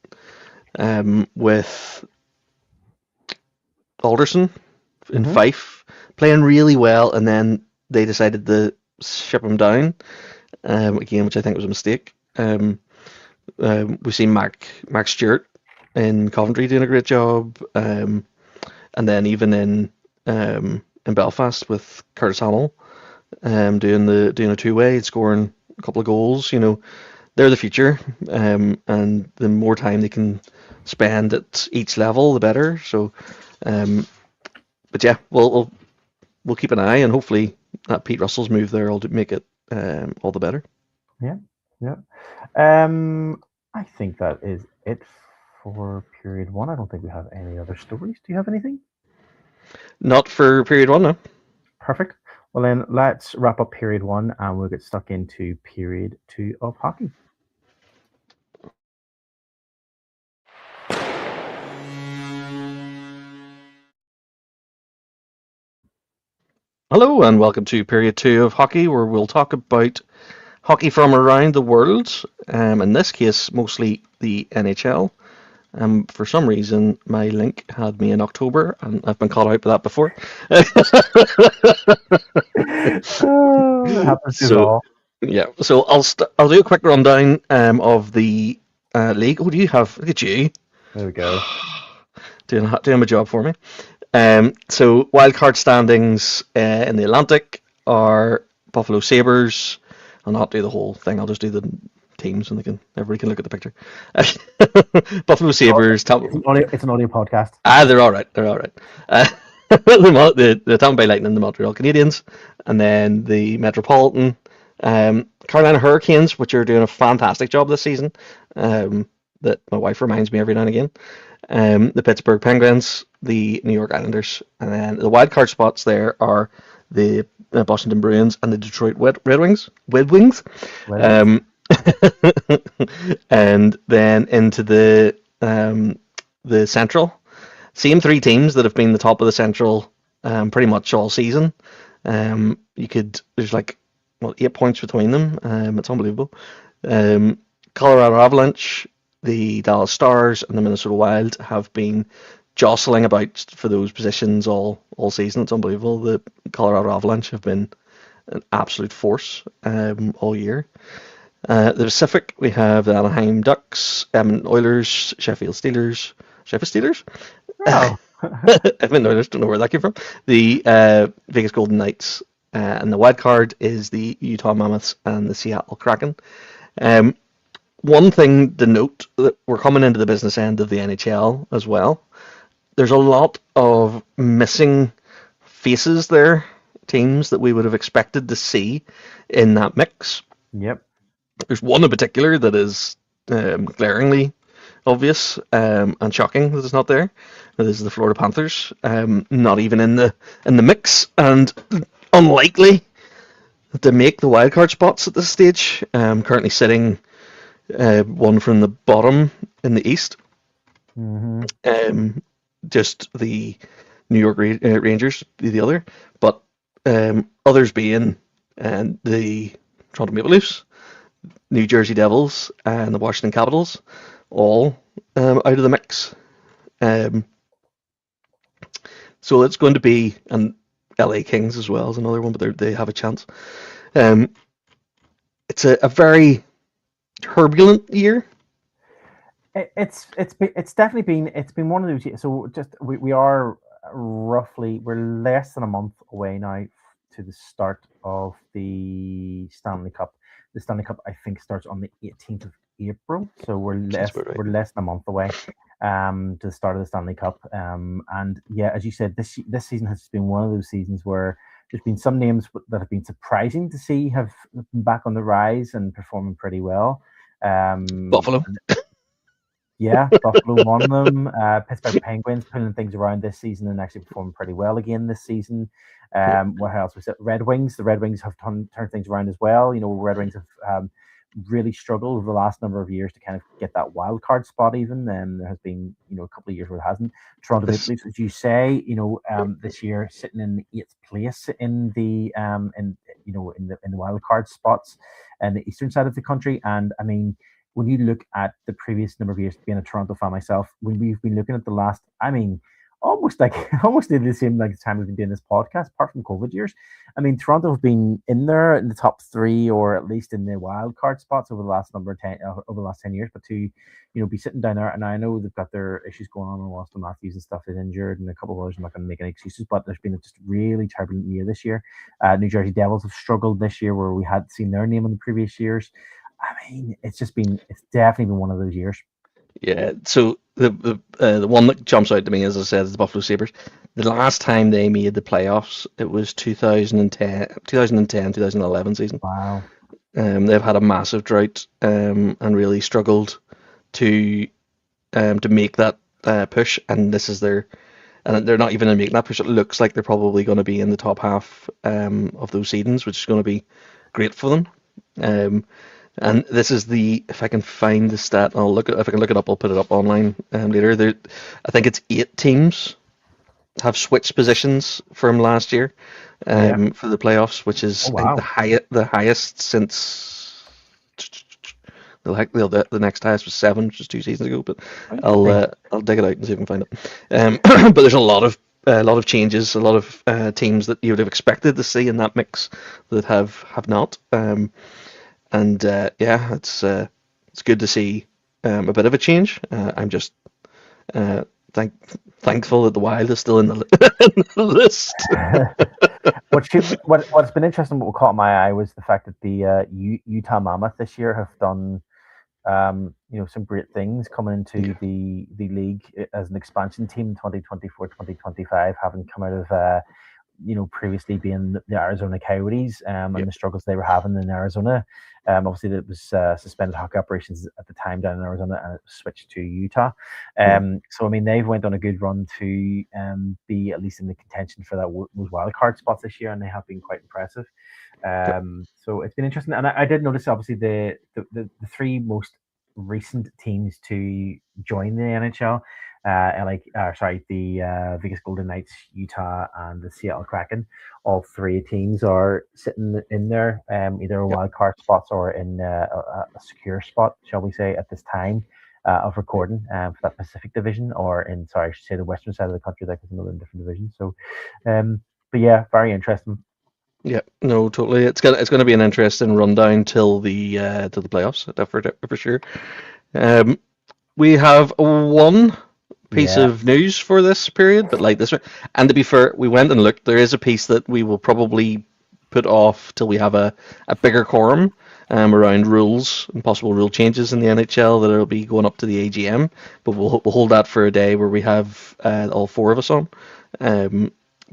with Alderson in Fife playing really well, and then they decided to ship him down again, which I think was a mistake. We've seen Mark Stewart in Coventry doing a great job, and then even in Belfast with Curtis Hamill doing a two-way, scoring a couple of goals. They're the future, and the more time they can spend at each level, the better. So, but yeah, we'll keep an eye, and hopefully that Pete Russell's move there will make it all the better. Yeah. I think that is it for period one. I don't think we have any other stories. Do you have anything? Not for period one, no. Perfect. Well, then let's wrap up period one, and we'll get stuck into period two of hockey. Hello, and welcome to period two of hockey, where we'll talk about hockey from around the world. In this case, mostly the NHL. For some reason, my link had me in October, and I've been caught out by that before. Happens to all. Yeah, so I'll do a quick rundown of the league. Oh, do you have? Look at you. There we go. Doing my job for me. So wildcard standings in the Atlantic are Buffalo Sabres. I'll not do the whole thing. I'll just do the teams, and everybody can look at the picture. Buffalo Sabres. It's an audio podcast. They're all right. They're all right. The Tampa Bay Lightning, the Montreal Canadiens, and then the Metropolitan Carolina Hurricanes, which are doing a fantastic job this season. That my wife reminds me every now and again. The Pittsburgh Penguins, the New York Islanders, and then the wild card spots there are the Boston Bruins and the Detroit Red Wings. And then into the Central. Same three teams that have been the top of the Central pretty much all season. There's 8 points between them. It's unbelievable. Colorado Avalanche, the Dallas Stars, and the Minnesota Wild have been jostling about for those positions all season. It's unbelievable. The Colorado Avalanche have been an absolute force all year. The Pacific, we have the Anaheim Ducks, Edmonton Oilers, Sheffield Steelers. Oh. Edmonton Oilers, don't know where that came from. The Vegas Golden Knights, and the wild card is the Utah Mammoths and the Seattle Kraken. Um, One thing to note that we're coming into the business end of the NHL as well. There's a lot of missing faces there, teams that we would have expected to see in that mix. Yep. There's one in particular that is glaringly obvious and shocking that it's not there. That is the Florida Panthers, not even in the mix, and unlikely to make the wildcard spots at this stage. Currently sitting one from the bottom in the East. Mm-hmm. Just the New York Rangers, the other, but others being the Toronto Maple Leafs, New Jersey Devils, and the Washington Capitals, all out of the mix. So it's going to be, and LA Kings as well is another one, but they have a chance. It's a very turbulent year. It's definitely been one of those years. So just we are we're less than a month away now to the start of the Stanley Cup. The Stanley Cup, I think, starts on the 18th of April, so we're less than a month away to the start of the Stanley Cup. And yeah, as you said, this season has been one of those seasons where there's been some names that have been surprising to see have been back on the rise and performing pretty well. Buffalo. Yeah, Buffalo won them. Pittsburgh Penguins pulling things around this season and actually performing pretty well again this season. What else was it? Red Wings. The Red Wings have turned things around as well. Red Wings have really struggled over the last number of years to kind of get that wild card spot even. There has been, a couple of years where it hasn't. Toronto Maple Leafs, as you say, this year sitting in the 8th place in the in the wild card spots and the eastern side of the country. And I mean, when you look at the previous number of years, being a Toronto fan myself, when we've been looking at the last, I mean, almost did the same like the time we've been doing this podcast, apart from COVID years. I mean, Toronto have been in there in the top 3 or at least in the wild card spots over the last over the last 10 years. But to be sitting down there, and I know they've got their issues going on, and Austin Matthews and stuff is injured, and a couple of others. I'm not going to make any excuses, but there's been a just really turbulent year this year. New Jersey Devils have struggled this year, where we had seen their name in the previous years. I mean, it's definitely been one of those years. Yeah, so the one that jumps out to me, as I said, is the Buffalo Sabres. The last time they made the playoffs, it was 2011 season. Wow. They've had a massive drought and really struggled to make that push, and this is they're not even making that push. It looks like they're probably going to be in the top half of those seasons, which is going to be great for them. And this is if I can find the stat, if I can look it up, I'll put it up online later. I think it's 8 teams have switched positions from last year for the playoffs, which is the highest since the next highest was 7, which was 2 seasons ago. But I'll dig it out and see if I can find it. But there's a lot of changes, a lot of teams that you would have expected to see in that mix that have not. And it's good to see a bit of a change. I'm just thankful that the Wild is still in the list. What's been interesting, what caught my eye was the fact that the Utah Mammoth this year have done some great things coming into the league as an expansion team in 2024-2025, having come out of previously being the Arizona Coyotes and the struggles they were having in Arizona. Obviously, it was suspended hockey operations at the time down in Arizona, and it switched to Utah. So, I mean, they've went on a good run to be at least in the contention for those wild card spots this year, and they have been quite impressive. So it's been interesting, and I did notice obviously the 3 most recent teams to join the NHL. The Vegas Golden Knights, Utah, and the Seattle Kraken. All 3 teams are sitting in there, either a wild card spots or in a secure spot, shall we say, at this time of recording for that Pacific Division, or I should say the western side of the country, that is another different division. So, but yeah, very interesting. Yeah, no, totally. It's going to be an interesting rundown till the playoffs, for sure. We have one piece of news for this period, but like this one. And to be fair, we went and looked. There is a piece that we will probably put off till we have a bigger quorum around rules and possible rule changes in the NHL that will be going up to the AGM. But we'll hold that for a day where we have all four of us on.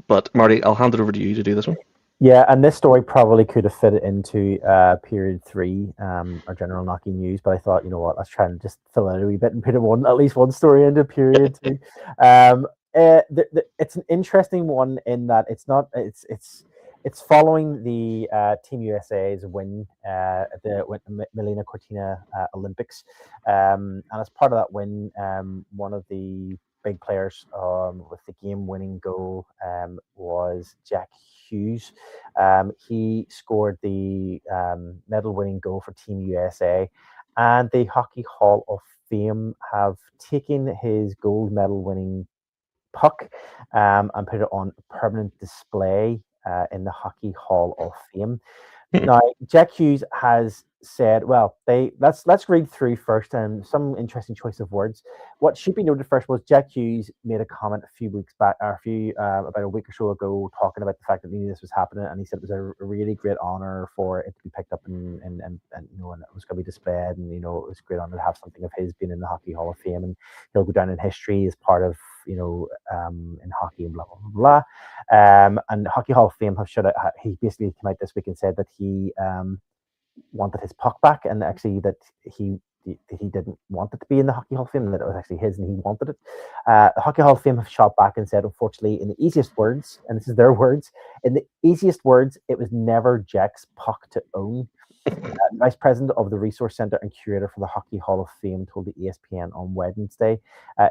But Marty, I'll hand it over to you to do this one. Yeah, and this story probably could have fit into period 3, our general knocking news. But I thought, you know what, let's try and just fill it a wee bit and put at least one story into period 2. It's an interesting one in that it's following the Team USA's win at the Milena Cortina Olympics, and as part of that win, one of the big players with the game-winning goal was Jack Hughes. He scored the medal-winning goal for Team USA, and the Hockey Hall of Fame have taken his gold medal-winning puck and put it on permanent display in the Hockey Hall of Fame. Now, Jack Hughes has said, well, let's read through first and some interesting choice of words. What should be noted first was Jack Hughes made a comment a few weeks back, or about a week or so ago, talking about the fact that he knew this was happening, and he said it was a really great honor for it to be picked up and it was going to be displayed, and it was a great honor to have something of his being in the Hockey Hall of Fame, and he'll go down in history as part of in hockey and blah blah blah blah. And Hockey Hall of Fame have shut out. He basically came out this week and said that he wanted his puck back, and actually that he didn't want it to be in the Hockey Hall of Fame, and that it was actually his, and he wanted it. The Hockey Hall of Fame have shot back and said, unfortunately, in the easiest words, and this is their words, in the easiest words, it was never Jack's puck to own. Vice President of the Resource Centre and Curator for the Hockey Hall of Fame told the ESPN on Wednesday,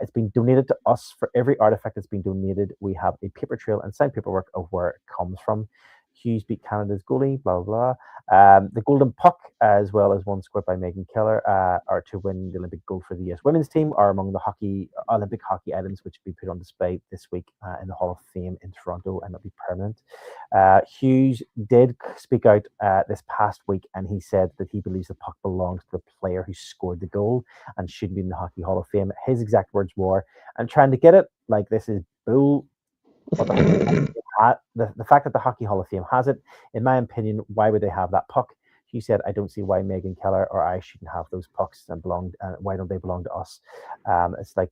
it's been donated to us. For every artifact that's been donated, we have a paper trail and signed paperwork of where it comes from. Hughes beat Canada's goalie, blah, blah, blah. The golden puck, as well as one scored by Megan Keller, are to win the Olympic gold for the US women's team, are among the Olympic hockey items which will be put on display this week in the Hall of Fame in Toronto, and it'll be permanent. Hughes did speak out this past week, and he said that he believes the puck belongs to the player who scored the goal and shouldn't be in the Hockey Hall of Fame. His exact words were, "I'm trying to get it, like this is bull." But the fact that the Hockey Hall of Fame has it, in my opinion, why would they have that puck? He said, I don't see why Megan Keller or I shouldn't have those pucks and why don't they belong to us? It's like,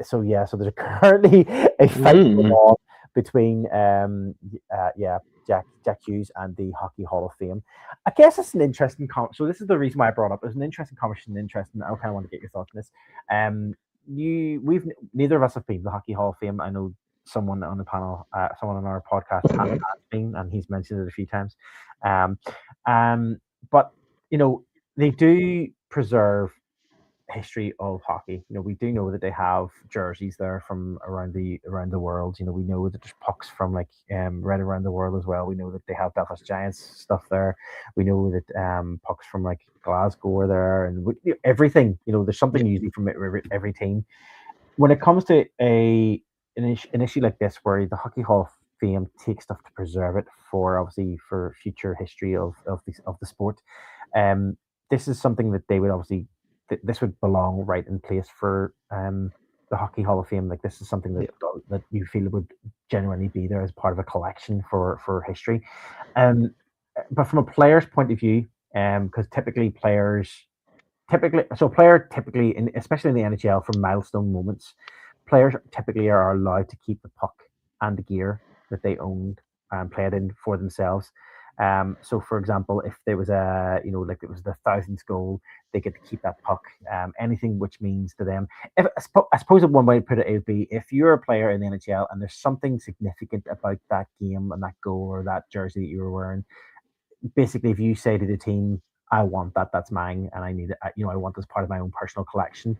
so there's currently a fight going on between Jack Hughes and the Hockey Hall of Fame. I guess it's an interesting so this is the reason why I brought up. It's an interesting conversation, I kind of want to get your thoughts on this. Neither of us have been to the Hockey Hall of Fame. I know someone on the panel, someone on our podcast has been, and he's mentioned it a few times. But they do preserve history of hockey. We do know that they have jerseys there from around the world. We know that there's pucks from right around the world as well. We know that they have Belfast Giants stuff there. We know that pucks from like Glasgow are there, and everything. There's something usually from every team. When it comes to an issue like this, where the Hockey Hall of Fame takes stuff to preserve it for future history of the sport, this is something that they would obviously this would belong right in place for the Hockey Hall of Fame. Like, this is something that you feel would genuinely be there as part of a collection for history. But from a player's point of view, because players typically, especially in the NHL, for milestone moments, players typically are allowed to keep the puck and the gear that they owned and played in for themselves. So, for example, if there was it was the 1000th goal, they get to keep that puck. Anything which means to them. I suppose one way to put it would be, if you're a player in the NHL and there's something significant about that game and that goal or that jersey that you were wearing, basically, if you say to the team, "I want that, that's mine, and I need it. I want this part of my own personal collection."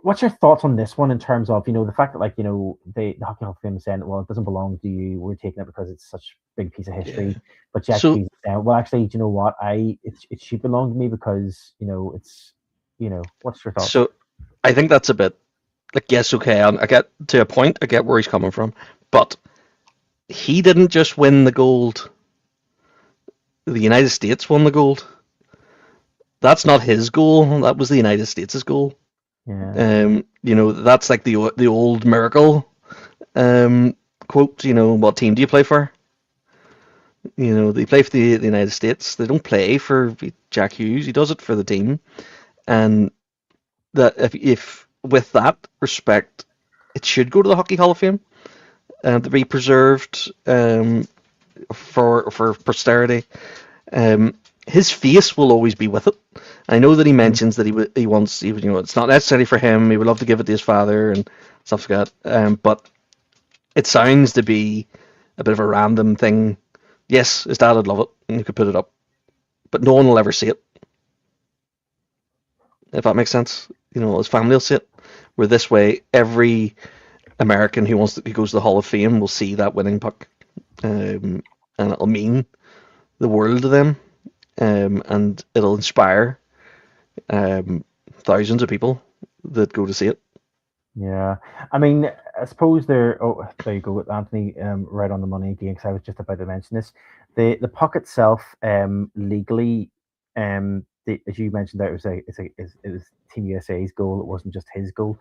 What's your thoughts on this one in terms of the fact that the Hockey Hall of Fame is saying, well, it doesn't belong to you, we're taking it because it's such a big piece of history, but Jack Hughes is saying, well, actually, do you know what, it should belong to me because it's what's your thoughts? So I think that's a bit like, yes, okay, I get to a point, I get where he's coming from, but he didn't just win the gold. The United States won the gold. That's not his goal. That was the United States' goal. Yeah. That's like the old Miracle quote. What team do you play for? They play for the United States. They don't play for Jack Hughes. He does it for the team, and that if with that respect, it should go to the Hockey Hall of Fame to be preserved for posterity. His face will always be with it. I know that he mentions that he wants, it's not necessary for him. He would love to give it to his father and stuff like that. But it sounds to be a bit of a random thing. Yes, his dad would love it and he could put it up, but no one will ever see it. If that makes sense, his family will see it. Where this way, every American who goes to the Hall of Fame will see that winning puck, and it'll mean the world to them, and it'll inspire thousands of people that go to see it. Yeah, I mean, I suppose there. Oh, there you go with Anthony. Right on the money again, because I was just about to mention this. The puck itself, legally, as you mentioned, that it was Team USA's goal. It wasn't just his goal,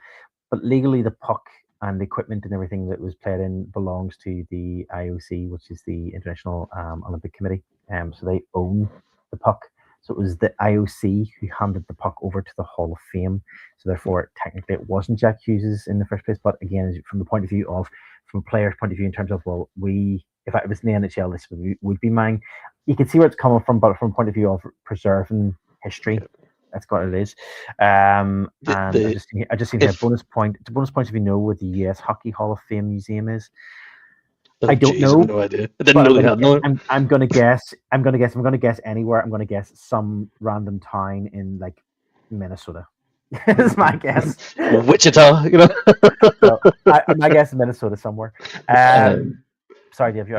but legally, the puck and the equipment and everything that was played in belongs to the IOC, which is the International Olympic Committee. So they own the puck. So it was the IOC who handed the puck over to the Hall of Fame. So therefore, technically, it wasn't Jack Hughes's in the first place. But again, from a player's point of view, in terms of if it was in the NHL, this would be mine. You can see where it's coming from, but from a point of view of preserving history, that's what it is. And I just seen here bonus points if you know where the US Hockey Hall of Fame museum is. I don't know. I have no idea. I didn't know they had one. I'm gonna guess anywhere. I'm gonna guess some random town in like Minnesota. Is my guess. Wichita, So, my guess is Minnesota somewhere. Sorry, Dave.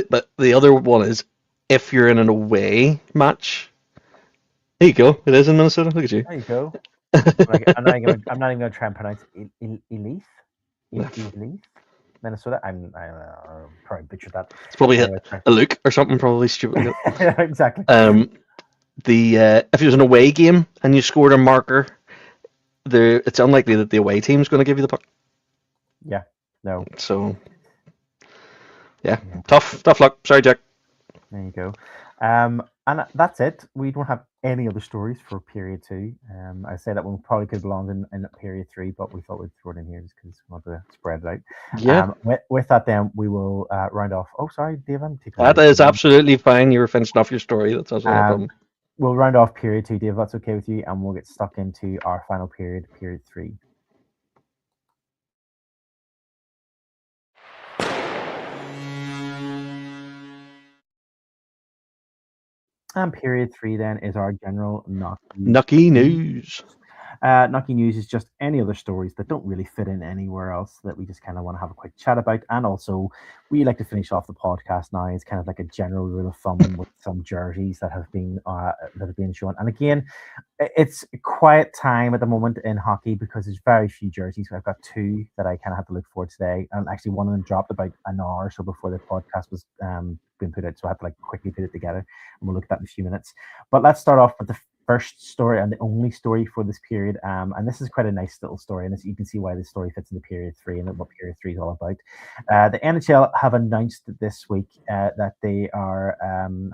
But the other one is if you're in an away match. There you go. It is in Minnesota. Look at you. There you go. I'm not even gonna try and pronounce Elise. Minnesota. I'm probably butchered that. It's probably a Luke or something. Probably stupid. Exactly. If it was an away game and you scored a marker, it's unlikely that the away team's going to give you the puck. Yeah. No. So. Yeah. Tough luck. Sorry, Jack. There you go. And that's it. We don't have any other stories for period 2. I say that one probably could belong in period 3, but we thought we'd throw it in here just because we want to spread it out. Yeah. With that, then we will round off. Oh, sorry, Dave. That is absolutely fine. You were finishing off your story. That's also no problem. We'll round off period 2, Dave. That's okay with you, and we'll get stuck into our final period 3. And period 3 then is our general Nucky news. Nucky news is just any other stories that don't really fit in anywhere else that we just kind of want to have a quick chat about. And also, we like to finish off the podcast now. It's kind of like a general rule of thumb with some jerseys that have been shown. And again, it's a quiet time at the moment in hockey because there's very few jerseys. I've got 2 that I kind of have to look for today, and actually one of them dropped about an hour or so before the podcast was being put out, so I had to quickly put it together, and we'll look at that in a few minutes. But let's start off with the first story and the only story for this period, and this is quite a nice little story, and you can see why this story fits into period 3 and what period 3 is all about. The NHL have announced this week that they are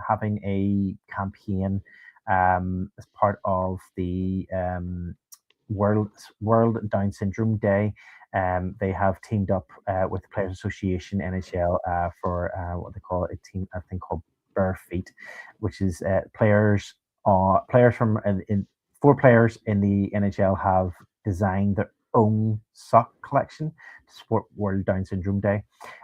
having a campaign as part of the World Down Syndrome Day. They have teamed up with the Players Association NHL for what they call a thing called Bare Feet, which is players from 4 players in the NHL have designed their own sock collection to support World Down Syndrome Day.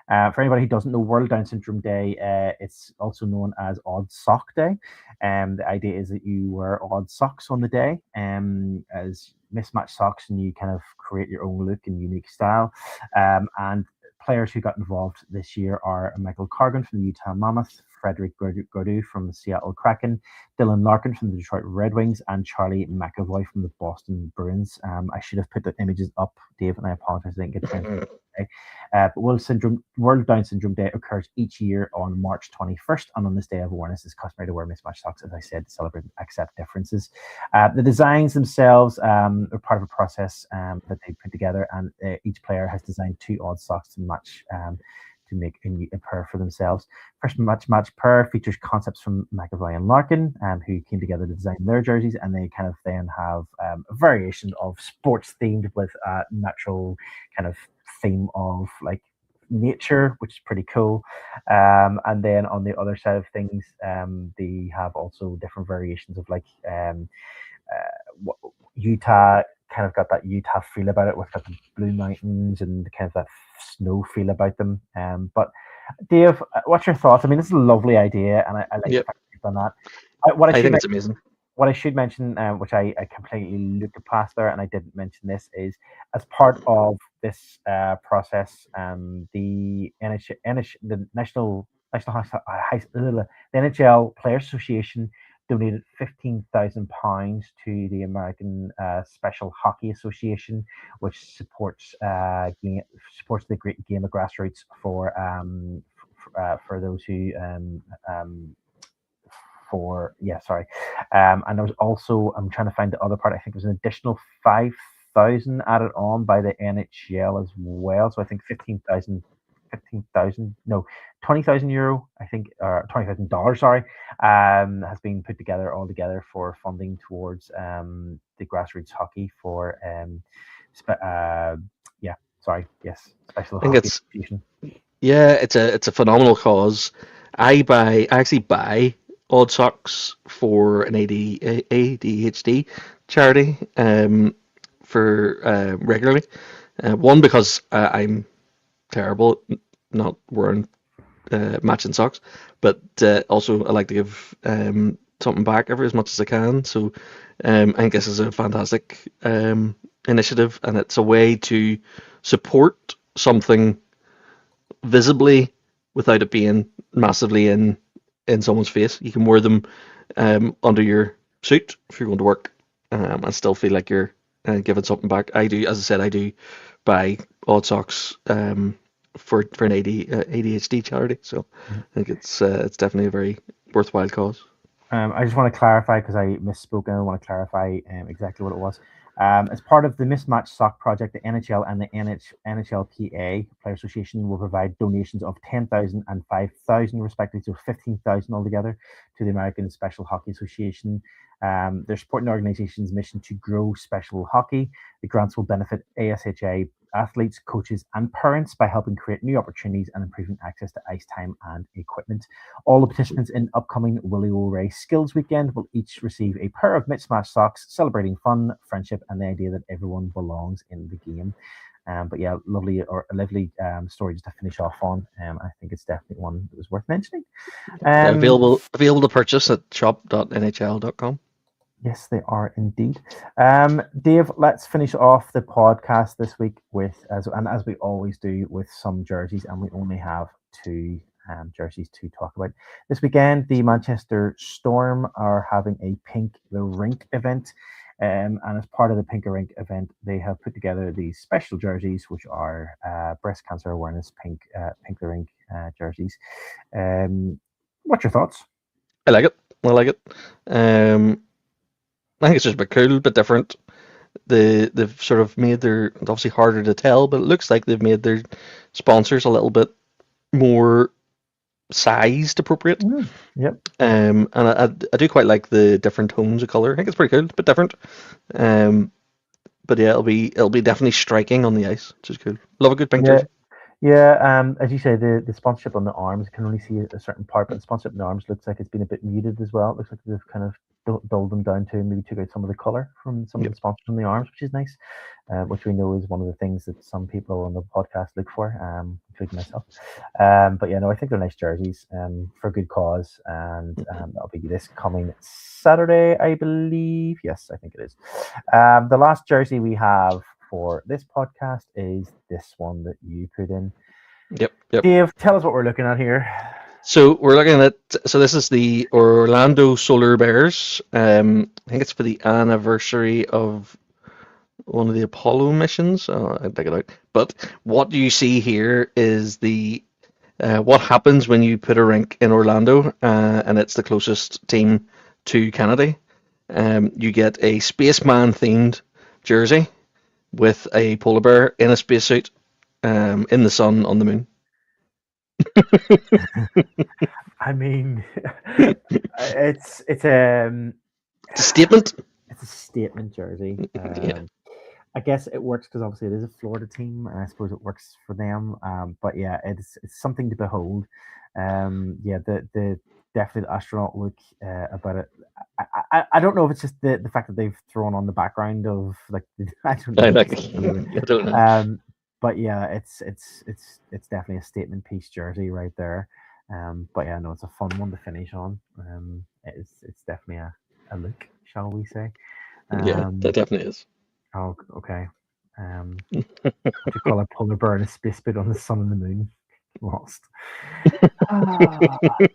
For anybody who doesn't know, World Down Syndrome Day, it's also known as Odd Sock Day. The idea is that you wear odd socks on the day as mismatched socks, and you kind of create your own look and unique style. And players who got involved this year are Michael Cargan from the Utah Mammoth, Frederick Gordou from the Seattle Kraken, Dylan Larkin from the Detroit Red Wings, and Charlie McAvoy from the Boston Bruins. I should have put the images up, Dave, and I apologize I didn't get time today. But World Down Syndrome Day occurs each year on March 21st, and on this day of awareness, it's customary to wear mismatched socks, as I said, to celebrate and accept differences. The designs themselves are part of a process that they put together, and each player has designed 2 odd socks to match to make a pair for themselves. First match pair features concepts from McAvoy and Larkin, who came together to design their jerseys, and they kind of then have a variation of sports themed with a natural kind of theme of like nature, which is pretty cool. And then on the other side of things, they have also different variations of like Utah kind of got that Utah feel about it with like the Blue Mountains and kind of that snow feel about them. But Dave, what's your thoughts? I mean, this is a lovely idea, and I like the Yep, fact that you've done that. What I I should think it's amazing. what I should mention, which I completely looked past there, and I didn't mention this, is as part of this process, the the the NHL Players Association donated £15,000 to the American Special Hockey Association, which supports the great game of grassroots for those who for yeah sorry and there was also, I'm trying to find the other part, I think it was an additional 5,000 added on by the NHL as well, so I think 15,000 no €20,000 I think, or $20,000 sorry, has been put together all together for funding towards the grassroots hockey for yeah sorry yes Special I think Hockey it's Association. Yeah, it's a phenomenal cause. I actually buy odd socks for an ADHD charity for regularly. One because I'm terrible at not wearing matching socks, but also I like to give something back every as much as I can. So I think this is a fantastic initiative, and it's a way to support something visibly without it being massively in someone's face. You can wear them under your suit if you're going to work, and still feel like you're giving something back. I do, as I said, I do buy odd socks for an ADHD charity, so I think it's definitely a very worthwhile cause. I just want to clarify because I misspoke, and I want to clarify exactly what it was. As part of the Mismatched Sock Project, the NHL and the NHLPA Player Association will provide donations of 10,000 and 5,000 respectively, so 15,000 altogether, to the American Special Hockey Association. They're supporting the organization's mission to grow special hockey. The grants will benefit ASHA athletes, coaches, and parents by helping create new opportunities and improving access to ice time and equipment. All the participants in upcoming Willie O'Reilly Skills Weekend will each receive a pair of mismatched socks, celebrating fun, friendship, and the idea that everyone belongs in the game. But yeah, lovely story just to finish off on. I think it's definitely one that was worth mentioning. Um, Available to purchase at shop.nhl.com. Yes, they are indeed. Dave, let's finish off the podcast this week as we always do, with some jerseys, and we only have two jerseys to talk about. This weekend, the Manchester Storm are having a Pink the Rink event. And as part of the Pink the Rink event, they have put together these special jerseys, which are breast cancer awareness Pink the Rink jerseys. What's your thoughts? I like it. I like it. I think it's just a bit cool, a bit different. They've sort of made their, it's obviously harder to tell, but it looks like they've made their sponsors a little bit more sized appropriate. Yep. And I do quite like the different tones of color. I think it's pretty cool. It's a bit different. But yeah, it'll be definitely striking on the ice, which is cool. Love a good pink Yeah. jersey. Yeah, as you say, the sponsorship on the arms, can only see a certain part, but the sponsorship on the arms looks like it's been a bit muted as well. It looks like they've kind of dulled them down to maybe took out some of the color from some of Yep. the sponsors on the arms, which is nice, which we know is one of the things that some people on the podcast look for, including myself. But yeah, no, I think they're nice jerseys for a good cause, and that'll be this coming Saturday, I believe. Yes, I think it is. The last jersey we have for this podcast is this one that you put in. Yep. Dave, tell us what we're looking at here. So we're looking at, so this is the Orlando Solar Bears. I think it's for the anniversary of one of the Apollo missions. I'll take it out. But what you see here is the what happens when you put a rink in Orlando, and it's the closest team to Kennedy. You get a spaceman themed jersey with a polar bear in a spacesuit in the sun on the moon. I mean, it's It's a statement. it's a statement jersey. Yeah. I guess it works because obviously it is a Florida team, and I suppose it works for them. But yeah, it's something to behold. Yeah, the definitely the astronaut look about it. I don't know if it's just the fact that they've thrown on the background of like I don't I know. like. Just really weird. I don't know. But yeah, it's definitely a statement piece jersey right there. But yeah, no, it's a fun one to finish on. It's definitely a look, shall we say? Yeah, that Um, definitely is. oh, okay. What do you call a polar bear and a space bit on the sun and the moon? Lost. Ah,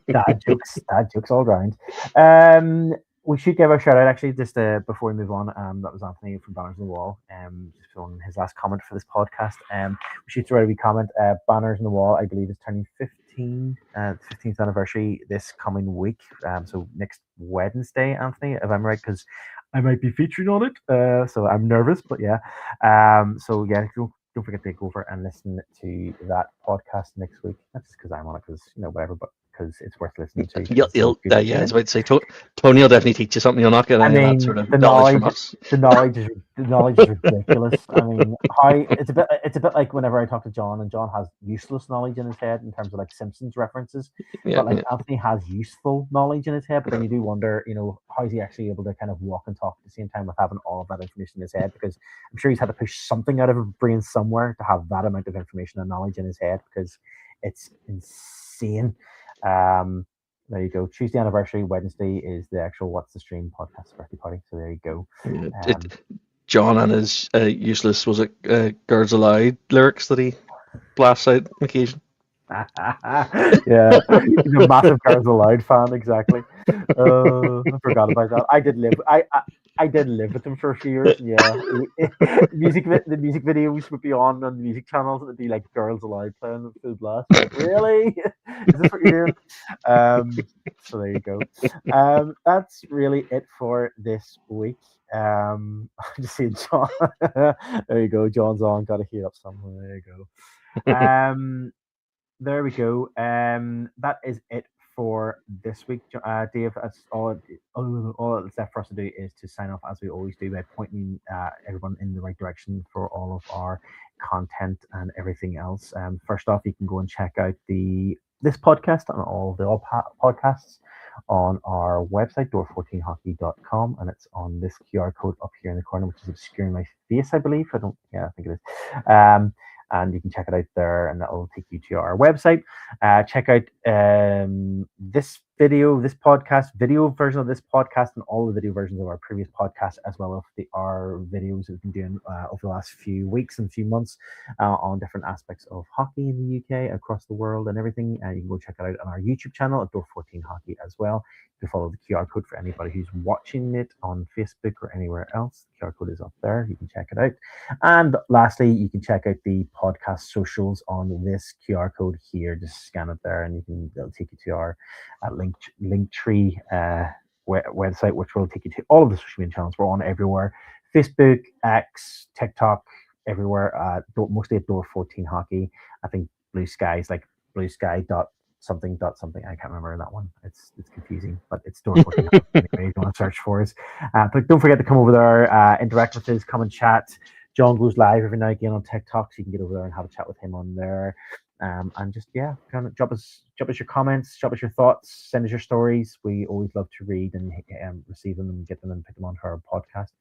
dad jokes all round. Um, we should give a shout out actually just before we move on. That was Anthony from Banners on the Wall. Just on his last comment for this podcast. We should throw out a wee comment. Banners on the Wall, I believe, is turning 15, 15th anniversary this coming week. So next Wednesday, Anthony, if I'm right, because I might be featuring on it. So I'm nervous, but yeah. So yeah, don't forget to go over and listen to that podcast next week. Not just because I'm on it, because whatever, but because it's worth listening to You'll, because it's always you'll good yeah, I was entertainment. about to say, Tony will definitely teach you something. You'll not get I any of that sort mean, of knowledge from us. the knowledge is ridiculous. I mean, how it's a bit like whenever I talk to John, and John has useless knowledge in his head in terms of like Simpsons references, Yeah, but like yeah. Anthony has useful knowledge in his head. But then you do wonder, how is he actually able to kind of walk and talk at the same time with having all of that information in his head? Because I'm sure he's had to push something out of his brain somewhere to have that amount of information and knowledge in his head because it's insane. Um, there you go. Tuesday anniversary, Wednesday is the actual What's the Stream podcast birthday party. So there you go. Yeah. Um, John and his useless, was it Girls Aloud lyrics that he blasts out on occasion. yeah, he's a massive Girls Aloud fan. Exactly. I forgot about that. I did live with him for a few years. And yeah, the music videos would be on the music channels. And it'd be like Girls Aloud playing the full blast. You're like, really? Is this what you're doing? So there you go. That's really it for this week. I just see John. There you go. John's on. Got to heat up somewhere. There you go. There we go. That is it for this week, Dave. That's all that's left for us to do is to sign off as we always do by pointing everyone in the right direction for all of our content and everything else. First off, you can go and check out this podcast and all the podcasts on our website, door14hockey.com, and it's on this QR code up here in the corner, which is obscuring my face, I believe. I think it is. And you can check it out there, and that will take you to our website. Check out this podcast, video version of this podcast, and all the video versions of our previous podcasts, as well as our videos that we've been doing over the last few weeks and few months on different aspects of hockey in the UK, across the world, and everything. You can go check it out on our YouTube channel at Door14 Hockey as well. You can follow the QR code for anybody who's watching it on Facebook or anywhere else. The QR code is up there. You can check it out. And lastly, you can check out the podcast socials on this QR code here. Just scan it there, and it'll take you to our Linktree website, which will take you to all of the social media channels. We're on everywhere: Facebook, X, TikTok, everywhere. Mostly at Door 14 Hockey. I think Blue Sky is like Blue Sky dot something. I can't remember that one. It's confusing, but it's Door 14 Hockey anyway. If you want to search for us, but don't forget to come over there, interact with us, come and chat. John goes live every now and again on TikTok, so you can get over there and have a chat with him on there. And just kind of drop us your comments, drop us your thoughts, send us your stories. We always love to read and receive them and get them and put them onto our podcast.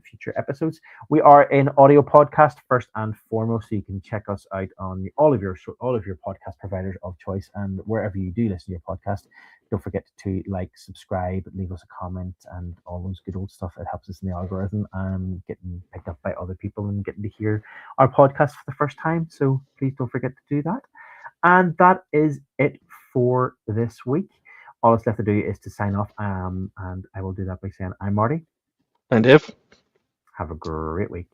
Future episodes. We are an audio podcast first and foremost, so you can check us out on all of your podcast providers of choice, and wherever you do listen to your podcast. Don't forget to like, subscribe, leave us a comment, and all those good old stuff. It helps us in the algorithm and getting picked up by other people and getting to hear our podcast for the first time. So please don't forget to do that. And that is it for this week. All that's left to do is to sign off. And I will do that by saying I'm Marty. And if Have a great week.